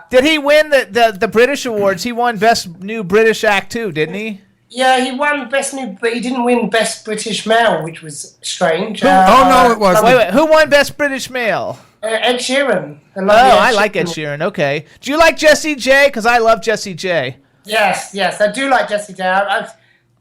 Did he win the British awards? He won Best New British Act too, didn't he? Yeah, he won Best New, but he didn't win Best British Male, which was strange. No, it wasn't. Wait, who won Best British Male? Ed Sheeran. I like Ed Sheeran. Okay. Do you like Jessie J? Because I love Jessie J. Yes, I do like Jessie J.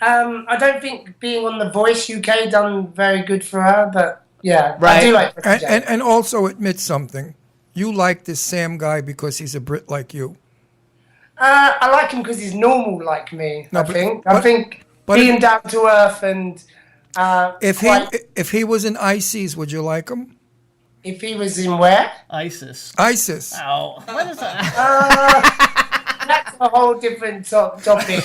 I don't think being on The Voice UK done very good for her, but yeah, right. I do like Jessie J. And also admit something. You like this Sam guy because he's a Brit like you. I like him because he's normal like me. I think being down to earth and if he was in ISIS, would you like him? If he was in where? ISIS. Oh, what is that? That's a whole different topic.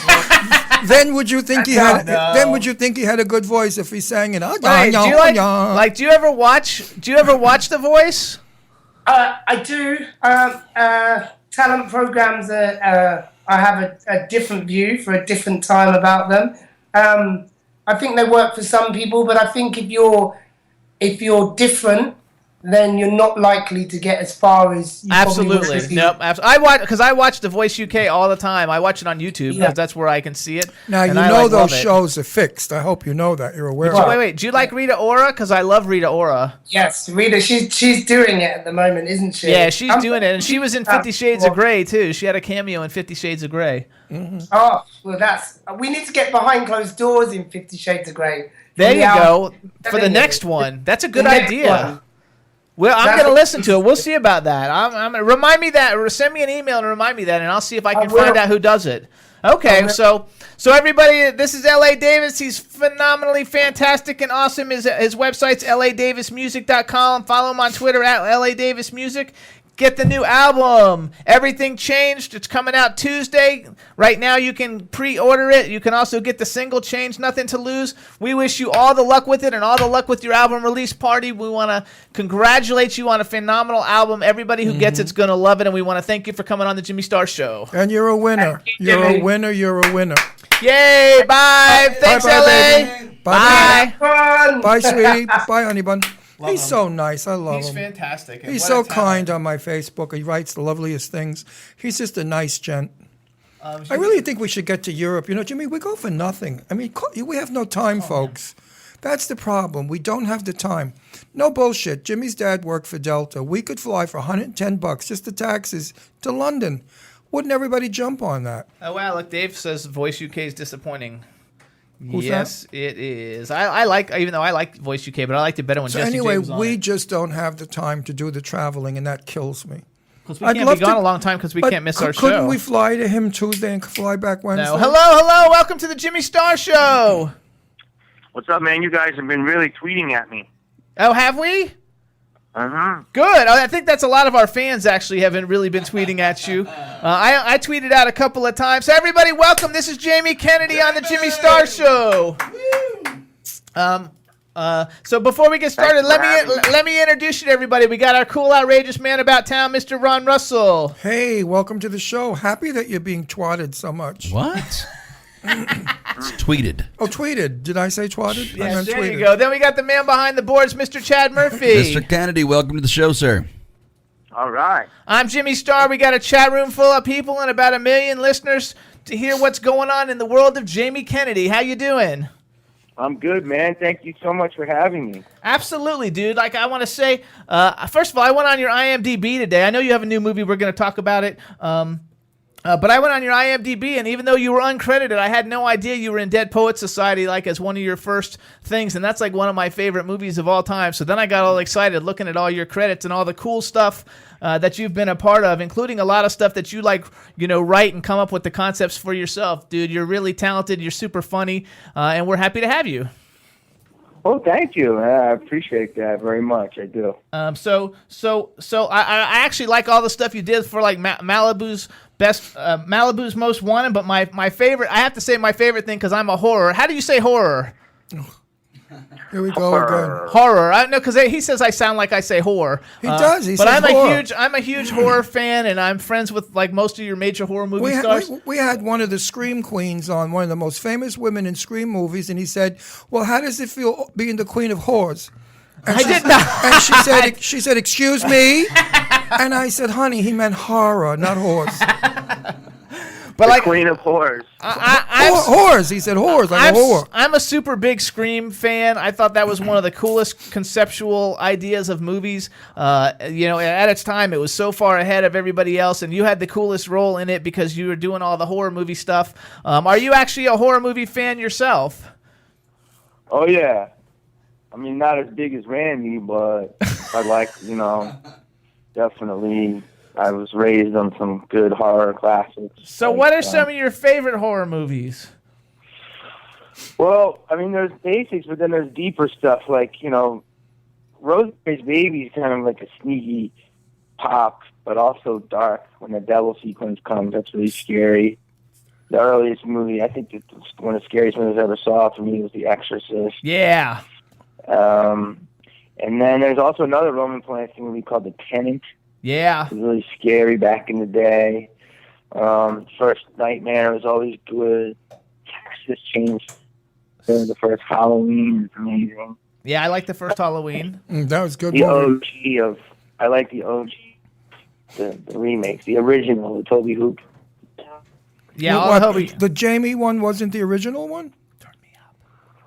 then would you think he had? Then would you think he had a good voice if he sang it? Wait, do you like? Do you ever watch The Voice? I do. Talent programs I have a different view for a different time about them. I think they work for some people, but I think if you're different, then you're not likely to get as far as you Absolutely. Probably Nope. I watch The Voice UK all the time. I watch it on YouTube because that's where I can see it. Now, you know those shows are fixed. I hope you know that. You're aware of it. Wait. Do you like Rita Ora? Because I love Rita Ora. Yes, Rita. She's doing it at the moment, isn't she? Yeah, she's doing it. And she was in 50 Shades of Grey, too. She had a cameo in 50 Shades of Grey. Mm-hmm. Oh, well, we need to get behind closed doors in 50 Shades of Grey. There you go. For the next one. That's a good idea. Well, I'm going to listen to it. We'll see about that. I'm remind me that, or send me an email and remind me that, and I'll see if I can find out who does it. Okay, so everybody, this is L.A. Davis. He's phenomenally fantastic and awesome. His website's ladavismusic.com. Follow him on Twitter at ladavismusic. Get the new album, Everything Changed. It's coming out Tuesday. Right now you can pre-order it. You can also get the single, Change Nothing to Lose. We wish you all the luck with it and all the luck with your album release party. We want to congratulate you on a phenomenal album. Everybody who gets it's going to love it, and we want to thank you for coming on the Jimmy Starr Show. And you're a winner. You're a winner. You're a winner. Yay, bye. Thanks, bye, LA. Baby. Bye. Bye, sweetie. Bye, honey bun. He's so nice. I love him. He's fantastic. He's so kind on my Facebook. He writes the loveliest things. He's just a nice gent. I really think we should get to Europe. You know, Jimmy, we go for nothing. I mean, we have no time, folks. That's the problem. We don't have the time. No bullshit. Jimmy's dad worked for Delta. We could fly for $110, just the taxes, to London. Wouldn't everybody jump on that? Oh, wow. Look, Dave says Voice UK is disappointing. Who's yes, it is. I like, even though I like Voice UK, but I liked it better when Jesse anyway, James was on we it. just don't have the time to do the traveling, and that kills me. Because we can't be gone a long time because we can't miss our show. Couldn't we fly to him Tuesday and fly back Wednesday? No. Hello. Welcome to the Jimmy Starr Show. What's up, man? You guys have been really tweeting at me. Oh, have we? Uh-huh. Good. I think that's a lot of our fans actually haven't really been tweeting at you. I tweeted out a couple of times. So everybody, welcome. This is Jamie Kennedy on the Jimmy Starr Show. So before we get started, let me introduce you to everybody. We got our cool, outrageous man about town, Mr. Ron Russell. Hey, welcome to the show. Happy that you're being twatted so much. What? It's tweeted. Oh, tweeted. Did I say twatted? Yes, there you go. Then we got the man behind the boards, Mr. Chad Murphy. Mr. Kennedy, welcome to the show, sir. All right. I'm Jimmy Starr. We got a chat room full of people and about 1 million listeners to hear what's going on in the world of Jamie Kennedy. How you doing? I'm good, man. Thank you so much for having me. Absolutely, dude. Like, I want to say, first of all, I went on your IMDb today. I know you have a new movie. We're going to talk about it. But I went on your IMDb, and even though you were uncredited, I had no idea you were in Dead Poets Society, like, as one of your first things, and that's, like, one of my favorite movies of all time. So then I got all excited looking at all your credits and all the cool stuff that you've been a part of, including a lot of stuff that you, like, you know, write and come up with the concepts for yourself. Dude, you're really talented, you're super funny, and we're happy to have you. Oh, thank you. I appreciate that very much. I do. So I actually like all the stuff you did for, like, Malibu's Most Wanted, but my favorite, I have to say my favorite thing, because I'm a horror. How do you say horror? Here we go again. Horror. I know, because he says I sound like I say whore. He does. He but says horror. I'm a huge horror fan, and I'm friends with, like, most of your major horror movie stars. We had one of the Scream queens on, one of the most famous women in Scream movies, and he said, "Well, how does it feel being the queen of whores?" And I did not. And she said, "Excuse me," and I said, "Honey, he meant horror, not horse." But the queen of whores. Whores. He said whores, like a whore. I'm a super big Scream fan. I thought that was one of the coolest conceptual ideas of movies. You know, at its time, it was so far ahead of everybody else, and you had the coolest role in it because you were doing all the horror movie stuff. Are you actually a horror movie fan yourself? Oh, yeah. I mean, not as big as Randy, but I like, you know, definitely... I was raised on some good horror classics. So what are some of your favorite horror movies? Well, I mean, there's basics, but then there's deeper stuff. Like, you know, Rosemary's Baby is kind of like a sneaky pop, but also dark. When the devil sequence comes, that's really scary. the earliest movie. I think one of the scariest movies I ever saw for me was The Exorcist. Yeah. And then there's also another Roman Polanski movie called The Tenant. Yeah. It was really scary back in the day. First Nightmare was always good. Texas Chainsaw. The first Halloween is amazing. Yeah, I like the first Halloween. That was good. The OG I like the OG, the remakes, the original, the Toby Hoop. Yeah, the Jamie one wasn't the original one?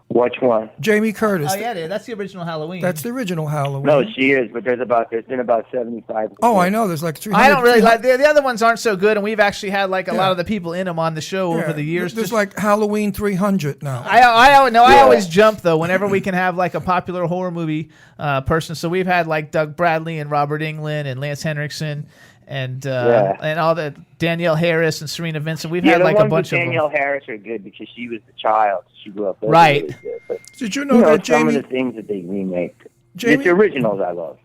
Which one? Jamie Curtis. Oh, yeah, that's the original Halloween. That's the original Halloween. No, she is, but there's been about 75. Oh, I know. There's like 300. I don't really like the other ones aren't so good, and we've actually had like a lot of the people in them on the show over the years. There's like Halloween 300 now. I always jump though whenever we can have like a popular horror movie person. So we've had like Doug Bradley and Robert Englund and Lance Henriksen and all the Danielle Harris and Serena Vincent. We've had like a bunch of them. Danielle Harris are good because she was the child. She grew up. Right. Really good. But, did you know that some Jamie? of the things that they remake. It's the originals I love.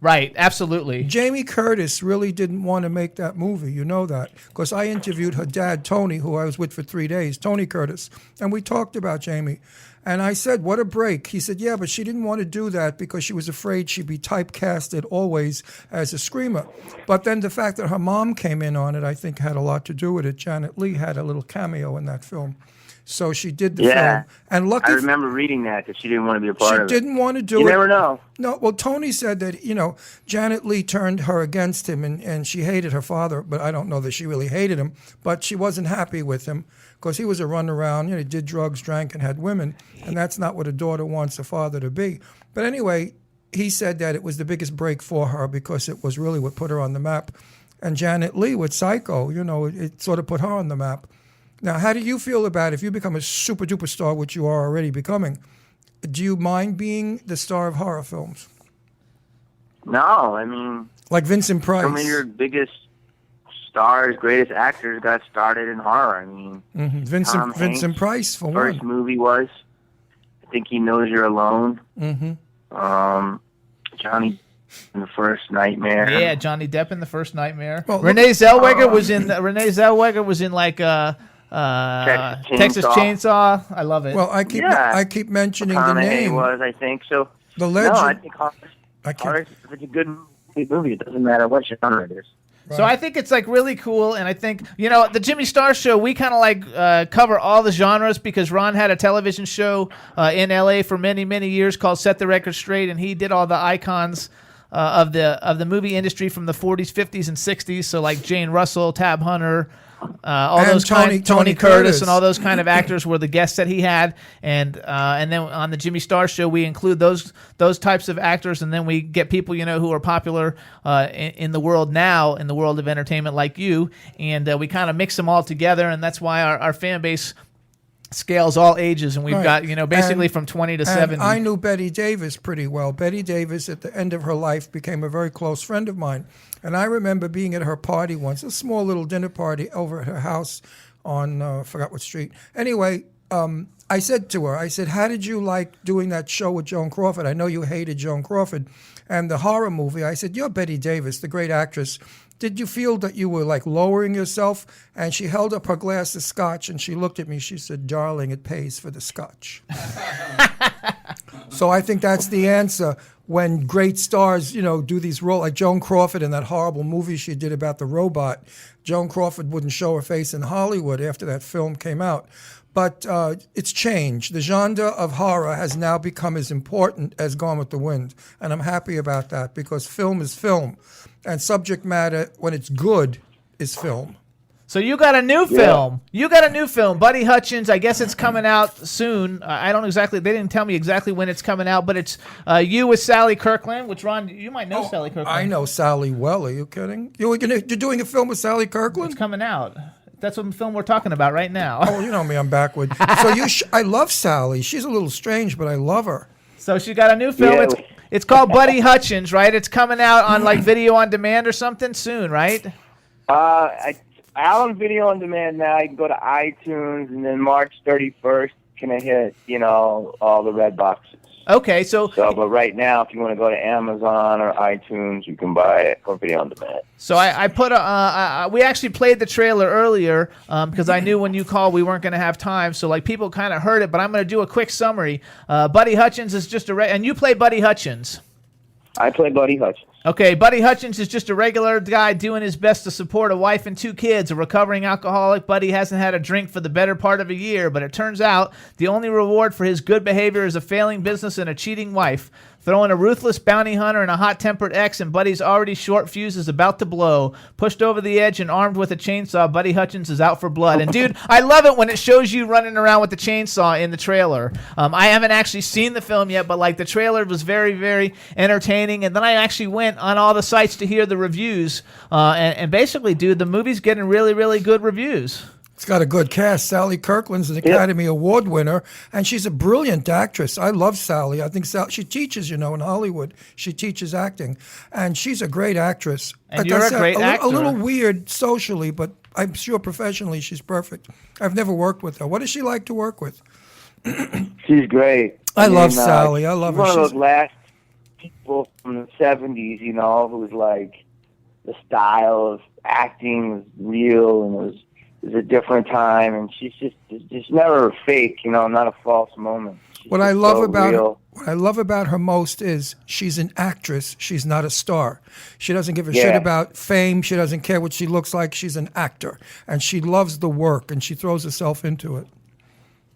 Right. Absolutely. Jamie Curtis really didn't want to make that movie. You know that because I interviewed her dad, Tony, who I was with for 3 days, Tony Curtis, and we talked about Jamie. And I said, what a break. He said, yeah, but she didn't want to do that because she was afraid she'd be typecasted always as a screamer. But then the fact that her mom came in on it, I think, had a lot to do with it. Janet Leigh had a little cameo in that film. So she did the film. And I remember reading that she didn't want to be a part of it. She didn't want to do it. You never know. No, well, Tony said that, Janet Leigh turned her against him and she hated her father, but I don't know that she really hated him. But she wasn't happy with him because he was a runaround. He did drugs, drank, and had women. And that's not what a daughter wants a father to be. But anyway, he said that it was the biggest break for her because it was really what put her on the map. And Janet Leigh with Psycho, it sort of put her on the map. Now, how do you feel about if you become a super duper star, which you are already becoming? Do you mind being the star of horror films? No, I mean, like Vincent Price. Some of your biggest stars, greatest actors got started in horror. I mean, Vincent Price for first one. movie was, I think He Knows You're Alone. Johnny in the first Nightmare. Yeah, Johnny Depp in the first Nightmare. Well, Renee Zellweger was in like Texas Chainsaw. I love it. Well, I keep mentioning the name. Was, I think so. The legend. No, I think horror, if it's a good movie, it doesn't matter what genre it is. So I think it's like really cool, and I think the Jimmy Starr Show, we kind of like cover all the genres because Ron had a television show in LA for many, many years called Set the Record Straight, and he did all the icons of the movie industry from the 40s, 50s, and 60s. So like Jane Russell, Tab Hunter, Tony Curtis, and all those kind of actors were the guests that he had, and then on the Jimmy Starr Show we include those types of actors, and then we get people who are popular in the world now, in the world of entertainment like you, and we kind of mix them all together, and that's why our fan base scales all ages, and we've got basically from 20 to 70. I knew Betty Davis pretty well. Betty Davis at the end of her life became a very close friend of mine, and I remember being at her party once, a small little dinner party over at her house on I forgot what street. Anyway, I said to her, how did you like doing that show with Joan Crawford? I know you hated Joan Crawford. And the horror movie, I said, you're Betty Davis, the great actress. Did you feel that you were like lowering yourself? And she held up her glass of scotch and she looked at me. She said, darling, it pays for the scotch. So I think that's the answer. When great stars, do these roles, like Joan Crawford in that horrible movie she did about the robot. Joan Crawford wouldn't show her face in Hollywood after that film came out. But it's changed. The genre of horror has now become as important as Gone with the Wind. And I'm happy about that because film is film. And subject matter, when it's good, is film. So you got a new film. You got a new film, Buddy Hutchins. I guess it's coming out soon. I don't exactly. They didn't tell me exactly when it's coming out, but it's you with Sally Kirkland, which Ron, you might know Sally Kirkland. I know Sally well. Are you kidding? You're doing a film with Sally Kirkland? It's coming out. That's what film we're talking about right now. Oh, you know me, I'm backward. So I love Sally. She's a little strange, but I love her. So she got a new film. Yeah. It's called Buddy Hutchins, right? It's coming out on like video on demand or something soon, right? Out on video on demand now. You can go to iTunes, and then March 31st, gonna hit, all the red boxes. Okay, so but right now, if you want to go to Amazon or iTunes, you can buy it for video on demand. So I put we actually played the trailer earlier because I knew when you called we weren't going to have time. So like people kind of heard it, but I'm going to do a quick summary. Buddy Hutchins is just and you play Buddy Hutchins. I play Buddy Hutchins. Okay, Buddy Hutchins is just a regular guy doing his best to support a wife and 2 kids. A recovering alcoholic, Buddy hasn't had a drink for the better part of a year, but it turns out the only reward for his good behavior is a failing business and a cheating wife. Throw in a ruthless bounty hunter and a hot-tempered ex, and Buddy's already short fuse is about to blow. Pushed over the edge and armed with a chainsaw, Buddy Hutchins is out for blood. And dude, I love it when it shows you running around with the chainsaw in the trailer. I haven't actually seen the film yet, but like the trailer was very, very entertaining. And then I actually went on all the sites to hear the reviews. And basically, dude, the movie's getting really, really good reviews. It's got a good cast. Sally Kirkland's an Academy Award winner, and she's a brilliant actress. I love Sally. I think she teaches, in Hollywood. She teaches acting, and she's a great actress. And you're a great actor. A little weird socially, but I'm sure professionally she's perfect. I've never worked with her. What is she like to work with? She's great. I love Sally. I love her. One of those last people from the 70s, who's like the style of acting was real and it was a different time, and she's just never fake, not a false moment. What I love about her most is she's an actress. She's not a star. She doesn't give a shit about fame. She doesn't care what she looks like. She's an actor, and she loves the work, and she throws herself into it.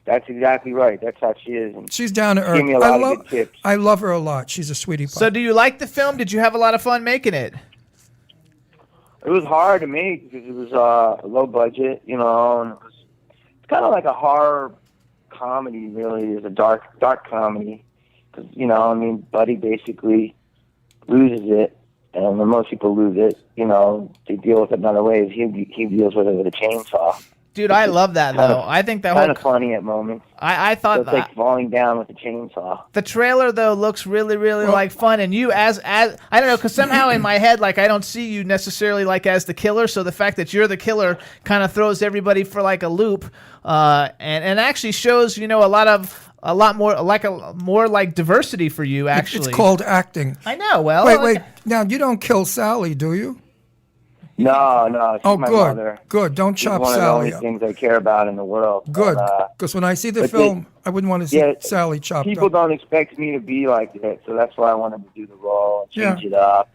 That's exactly right. That's how she is. And she's down to earth. Give me a lot of good tips. I love her a lot. She's a sweetie pie. So do you like the film? Did you have a lot of fun making it? It was hard to make because it was low budget, and it's kind of like a horror comedy, really. It's a dark comedy because, Buddy basically loses it, and when most people lose it, they deal with it in other ways. He deals with it with a chainsaw. Dude, I love that though. I think that kind of funny at moments. I thought it's like falling down with a chainsaw. The trailer though looks really, really like fun, and you as I don't know, because somehow in my head, like I don't see you necessarily like as the killer. So the fact that you're the killer kind of throws everybody for like a loop, and actually shows a lot more like diversity for you. Actually, it's called acting. I know. Well, wait. Now you don't kill Sally, do you? No. She's my good. mother. Good. Don't She's chop one Sally of the up. only things I care about in the world. Good. Because when I see the film, I wouldn't want to see Sally chopped people up. don't expect me to be like that, so that's why I wanted to do the role and change it up.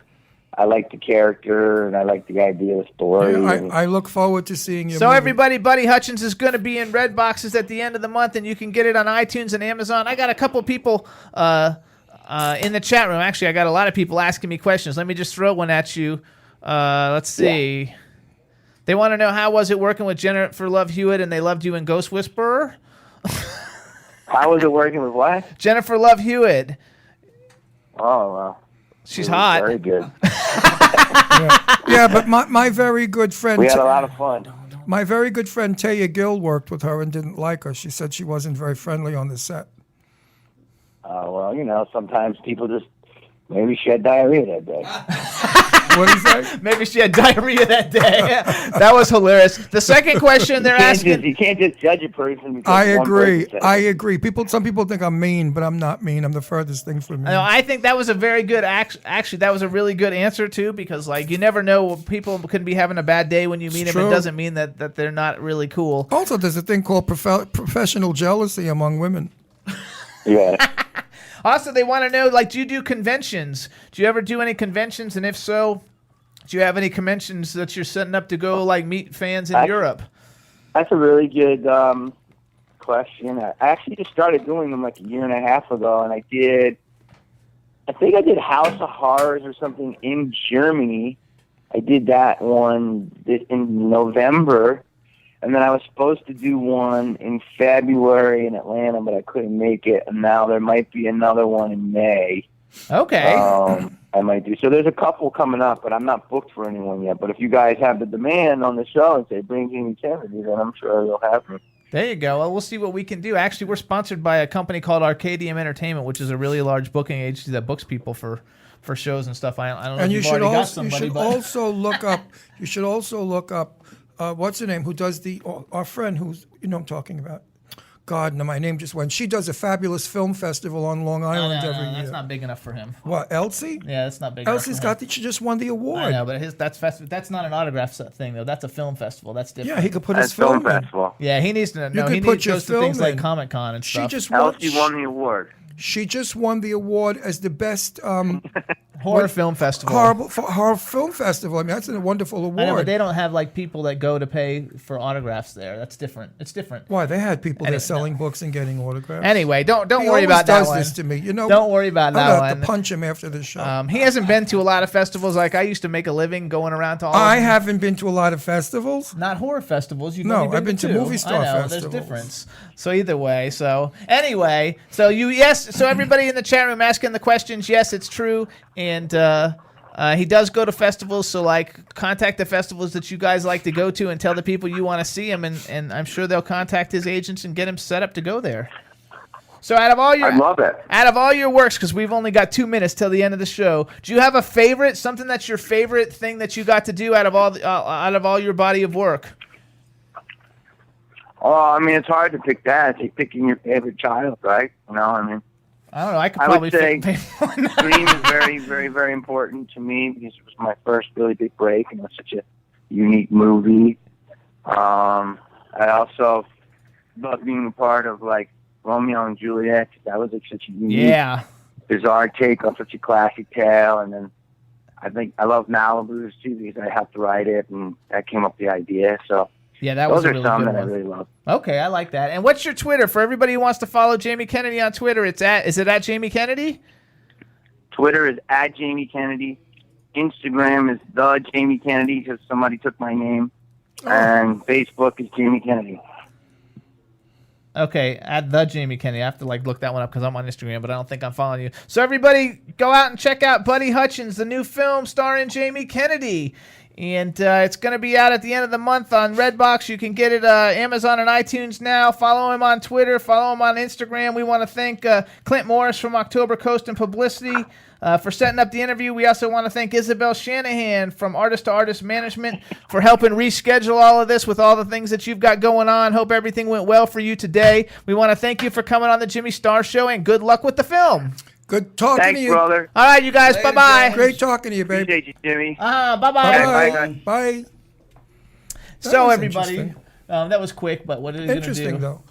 I like the character, and I like the idea of the story. Yeah, I look forward to seeing you. So everybody, Buddy Hutchins is going to be in red boxes at the end of the month, and you can get it on iTunes and Amazon. I got a couple people in the chat room. Actually, I got a lot of people asking me questions. Let me just throw one at you. Let's see. Yeah. They want to know, how was it working with Jennifer Love Hewitt, and they loved you in Ghost Whisperer? How was it working with what? Jennifer Love Hewitt. Oh, wow. She's hot. Very good. Yeah, but my very good friend... We had a lot of fun. My very good friend Taya Gill worked with her and didn't like her. She said she wasn't very friendly on the set. Well, sometimes people just... Maybe she had diarrhea that day. What is that? Maybe she had diarrhea that day. That was hilarious. The second question they're asking... You can't just judge a person because I agree. Some people think I'm mean, but I'm not mean. I'm the furthest thing from mean. No, I think that was a very good... Actually, that was a really good answer, too, because you never know. People can be having a bad day when you meet them. It doesn't mean that they're not really cool. Also, there's a thing called professional jealousy among women. Yeah. Also, they want to know, do you do conventions? Do you ever do any conventions? And if so, do you have any conventions that you're setting up to go, meet fans in Europe? That's a really good question. I actually just started doing them a year and a half ago, and I think I did House of Horrors or something in Germany. I did that one in November. And then I was supposed to do one in February in Atlanta, but I couldn't make it. And now there might be another one in May. Okay. I might do. So there's a couple coming up, but I'm not booked for anyone yet. But if you guys have the demand on the show and say, bring Jamie Kennedy, then I'm sure you'll have me. There you go. Well, we'll see what we can do. Actually, we're sponsored by a company called Arcadium Entertainment, which is a really large booking agency that books people for shows and stuff. I don't know if you've already got somebody. You should also look up... You should also look up... what's her name? Who does our friend who's, I'm talking about. God, no, my name just went. She does a fabulous film festival on Long Island every year. That's not big enough for him. What, Elsie? Yeah, that's not big enough. Elsie's got she just won the award. I know, but that's not an autograph thing though. That's a film festival. That's different. Yeah, he could put his film in. festival. Yeah, he needs to. You No, he could put needs your goes to film things like in. Comic Con and stuff. Elsie won the award. She just won the award as the best horror film festival. Horror film festival. I mean, that's a wonderful award. I know, but they don't have like people that go to pay for autographs there. That's different. It's different. Why? They had people there selling books and getting autographs. Anyway, don't He worry about that does one. this to me. You know, Don't worry about that I'm one. have to punch him after the show. He hasn't been to a lot of festivals. Like I used to make a living going around to all. I of them. haven't been to a lot of festivals. Not horror festivals. You've No, only I've been to two. movie star I know, festivals. There's difference. So either way. So anyway. So So everybody in the chat room asking the questions. Yes, it's true. And he does go to festivals. So like contact the festivals that you guys like to go to and tell the people you want to see him. And I'm sure they'll contact his agents and get him set up to go there. So out of all your, I love it. Out of all your works, because we've only got 2 minutes till the end of the show, do you have a favorite? Something that's your favorite thing that you got to do out of all your body of work? Oh, I mean, it's hard to pick that. It's like picking your favorite child, right? You know, I mean, I don't know. I could I probably would say pick one. Scream is very, very, very important to me because it was my first really big break, and it was such a unique movie. I also love being a part of like Romeo and Juliet. That was like such a unique, bizarre take on such a classic tale. And then I think I love Malibu's too because I helped write it, and that came up with the idea. So yeah, that was those a are really some good that I one. really love. Okay, I like that. And what's your Twitter for everybody who wants to follow Jamie Kennedy on Twitter? Is it at Jamie Kennedy? Twitter is at Jamie Kennedy. Instagram is the Jamie Kennedy because somebody took my name, and Facebook is Jamie Kennedy. Okay, at the Jamie Kennedy. I have to look that one up because I'm on Instagram, but I don't think I'm following you. So everybody, go out and check out Buddy Hutchins, the new film starring Jamie Kennedy. And it's going to be out at the end of the month on Redbox. You can get it Amazon and iTunes now. Follow him on Twitter. Follow him on Instagram. We want to thank Clint Morris from October Coast and Publicity for setting up the interview. We also want to thank Isabel Shanahan from Artist to Artist Management for helping reschedule all of this with all the things that you've got going on. Hope everything went well for you today. We want to thank you for coming on the Jimmy Starr Show, and good luck with the film. Good talking to you. Brother. All right, you guys. Later, Bye-bye. Great talking to you, baby. Appreciate you, Jimmy. Bye-bye. Bye. Bye. So was everybody, interesting. that was quick, but what are you going to do? Interesting, though.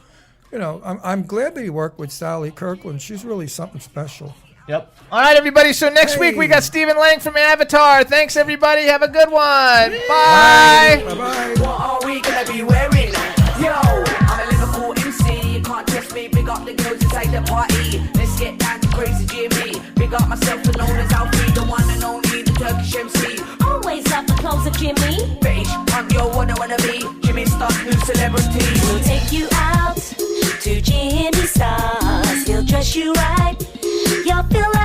You know, I'm glad that he worked with Sally Kirkland. She's really something special. Yep. All right, everybody. So next week we got Stephen Lang from Avatar. Thanks, everybody. Have a good one. Bye. Bye-bye. What are we gonna be wearing? Yo, I'm a Liverpool MC. You can't test me. Big up the girls inside the party. Let's get down to crazy Jimmy. Big up myself and known as Alfie, the one and only, the Turkish MC. Always love the clothes of Jimmy. Bitch, I'm your what I wanna be. Jimmy Star's new celebrity. We'll take you out to Jimmy Star's. He'll dress you right. You'll feel like